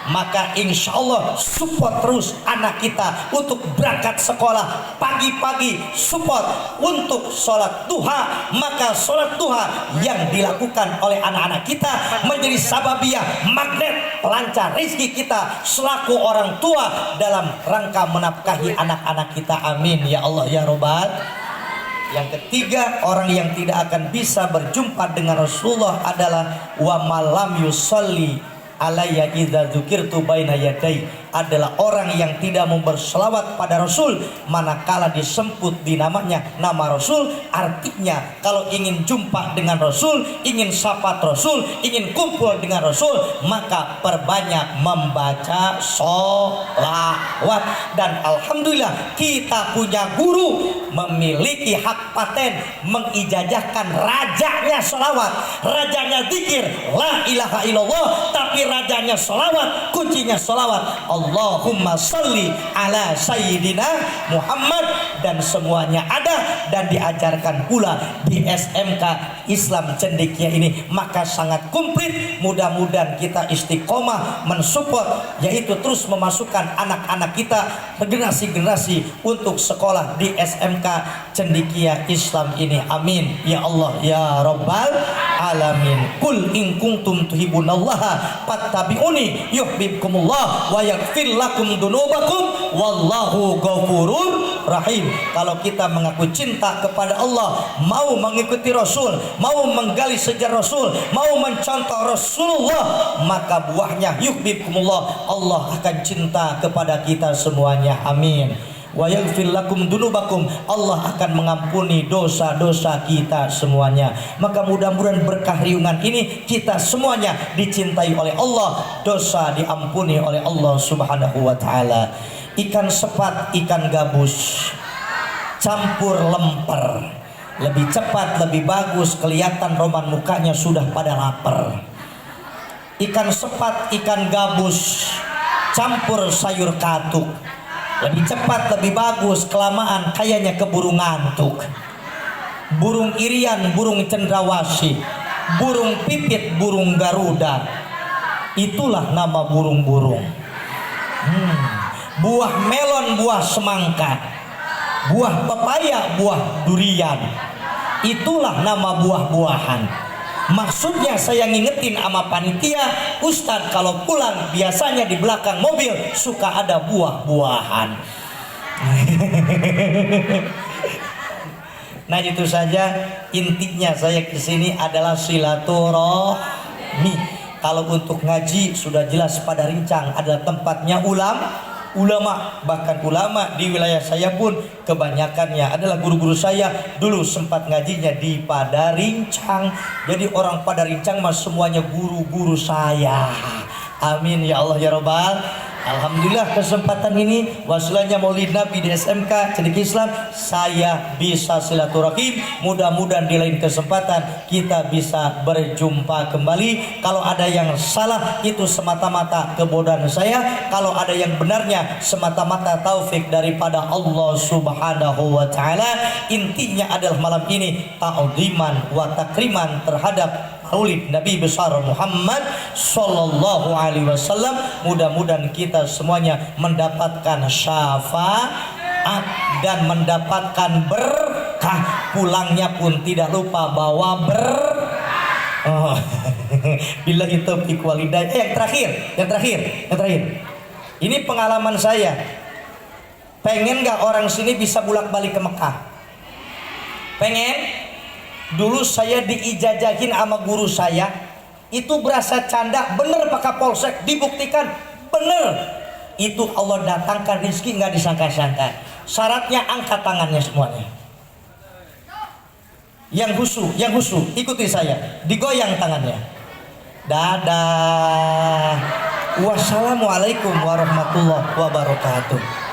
Maka insya Allah support terus anak kita untuk berangkat sekolah pagi-pagi, support untuk sholat duha. Maka sholat duha yang dilakukan oleh anak-anak kita menjadi sababiyah, magnet pelancar rezeki kita selaku orang tua dalam rangka menafkahi anak-anak kita. Amin ya Allah ya Rabbal. Yang ketiga, orang yang tidak akan bisa berjumpa dengan Rasulullah adalah wa malam yusalli alayya idza dzukirtu baina yadai, adalah orang yang tidak mau berselawat pada Rasul manakala disebut di namanya nama Rasul. Artinya kalau ingin jumpa dengan Rasul, ingin syafaat Rasul, ingin kumpul dengan Rasul, maka perbanyak membaca sholawat. Dan alhamdulillah kita punya guru memiliki hak paten mengijazahkan rajanya sholawat, rajanya zikir la ilaha illallah, tapi rajanya sholawat, kuncinya sholawat. Allahumma salli ala sayyidina Muhammad. Dan semuanya ada dan diajarkan pula di SMK Islam Cendekia ini. Maka sangat komplit. Mudah-mudahan kita istiqomah mensupport, yaitu terus memasukkan anak-anak kita, generasi-generasi untuk sekolah di SMK Cendekia Islam ini. Amin ya Allah ya Rabbal alamin. Kul in kuntum tuhibbunallaha fattabi'uni yuhibbukumullah wa yaghfir lakum dunubakum wallahu ghafurur rahim. Kalau kita mengaku cinta kepada Allah, mau mengikuti Rasul, mau menggali sejarah Rasul, mau mencontoh Rasulullah, maka buahnya yuhibbukumullah, Allah akan cinta kepada kita semuanya. Amin. Wa yaghfir lakum dunubakum, Allah akan mengampuni dosa-dosa kita semuanya. Maka mudah-mudahan berkah riungan ini kita semuanya dicintai oleh Allah, dosa diampuni oleh Allah Subhanahu wa taala. Ikan sepat, ikan gabus campur lemper, lebih cepat, lebih bagus, kelihatan roman mukanya sudah pada lapar. Ikan sepat, ikan gabus campur sayur katuk, lebih cepat, lebih bagus, kelamaan kayaknya keburu ngantuk. Burung irian, burung cendrawasih, burung pipit, burung garuda, itulah nama burung-burung. Buah melon, buah semangka, buah pepaya, buah durian, itulah nama buah-buahan. Maksudnya saya ngingetin sama panitia, Ustadz kalau pulang biasanya di belakang mobil suka ada buah-buahan. Nah itu saja intinya saya kesini adalah silaturahmi. Kalau untuk ngaji sudah jelas pada Rincang adalah tempatnya ulama, bahkan ulama di wilayah saya pun kebanyakannya adalah guru-guru saya dulu sempat ngajinya di Padarincang. Jadi orang Padarincang mas semuanya guru-guru saya. Amin ya Allah ya Rabbal. Alhamdulillah kesempatan ini wasilahnya Maulid Nabi di SMK Cendekia Islam saya bisa silaturahim. Mudah-mudahan di lain kesempatan kita bisa berjumpa kembali. Kalau ada yang salah itu semata-mata kebodohan saya, kalau ada yang benarnya semata-mata taufik daripada Allah Subhanahu wa taala. Intinya adalah malam ini ta'ziman wa takriman terhadap Maulid Nabi besar Muhammad sallallahu alaihi wasallam. Mudah-mudahan kita semuanya mendapatkan syafaat dan mendapatkan berkah. Pulangnya pun tidak lupa bawa bila itu ikwalidah. Yang terakhir. Ini pengalaman saya. Pengen gak orang sini bisa bolak-balik ke Mekah? Pengen? Dulu saya diijajahin sama guru saya, itu berasa canda, bener Pak Kapolsek, dibuktikan bener. itu Allah datangkan rezeki nggak disangka-sangka. Syaratnya angkat tangannya semuanya. Yang khusyuk, ikuti saya, digoyang tangannya. Dadah. Wassalamualaikum warahmatullahi wabarakatuh.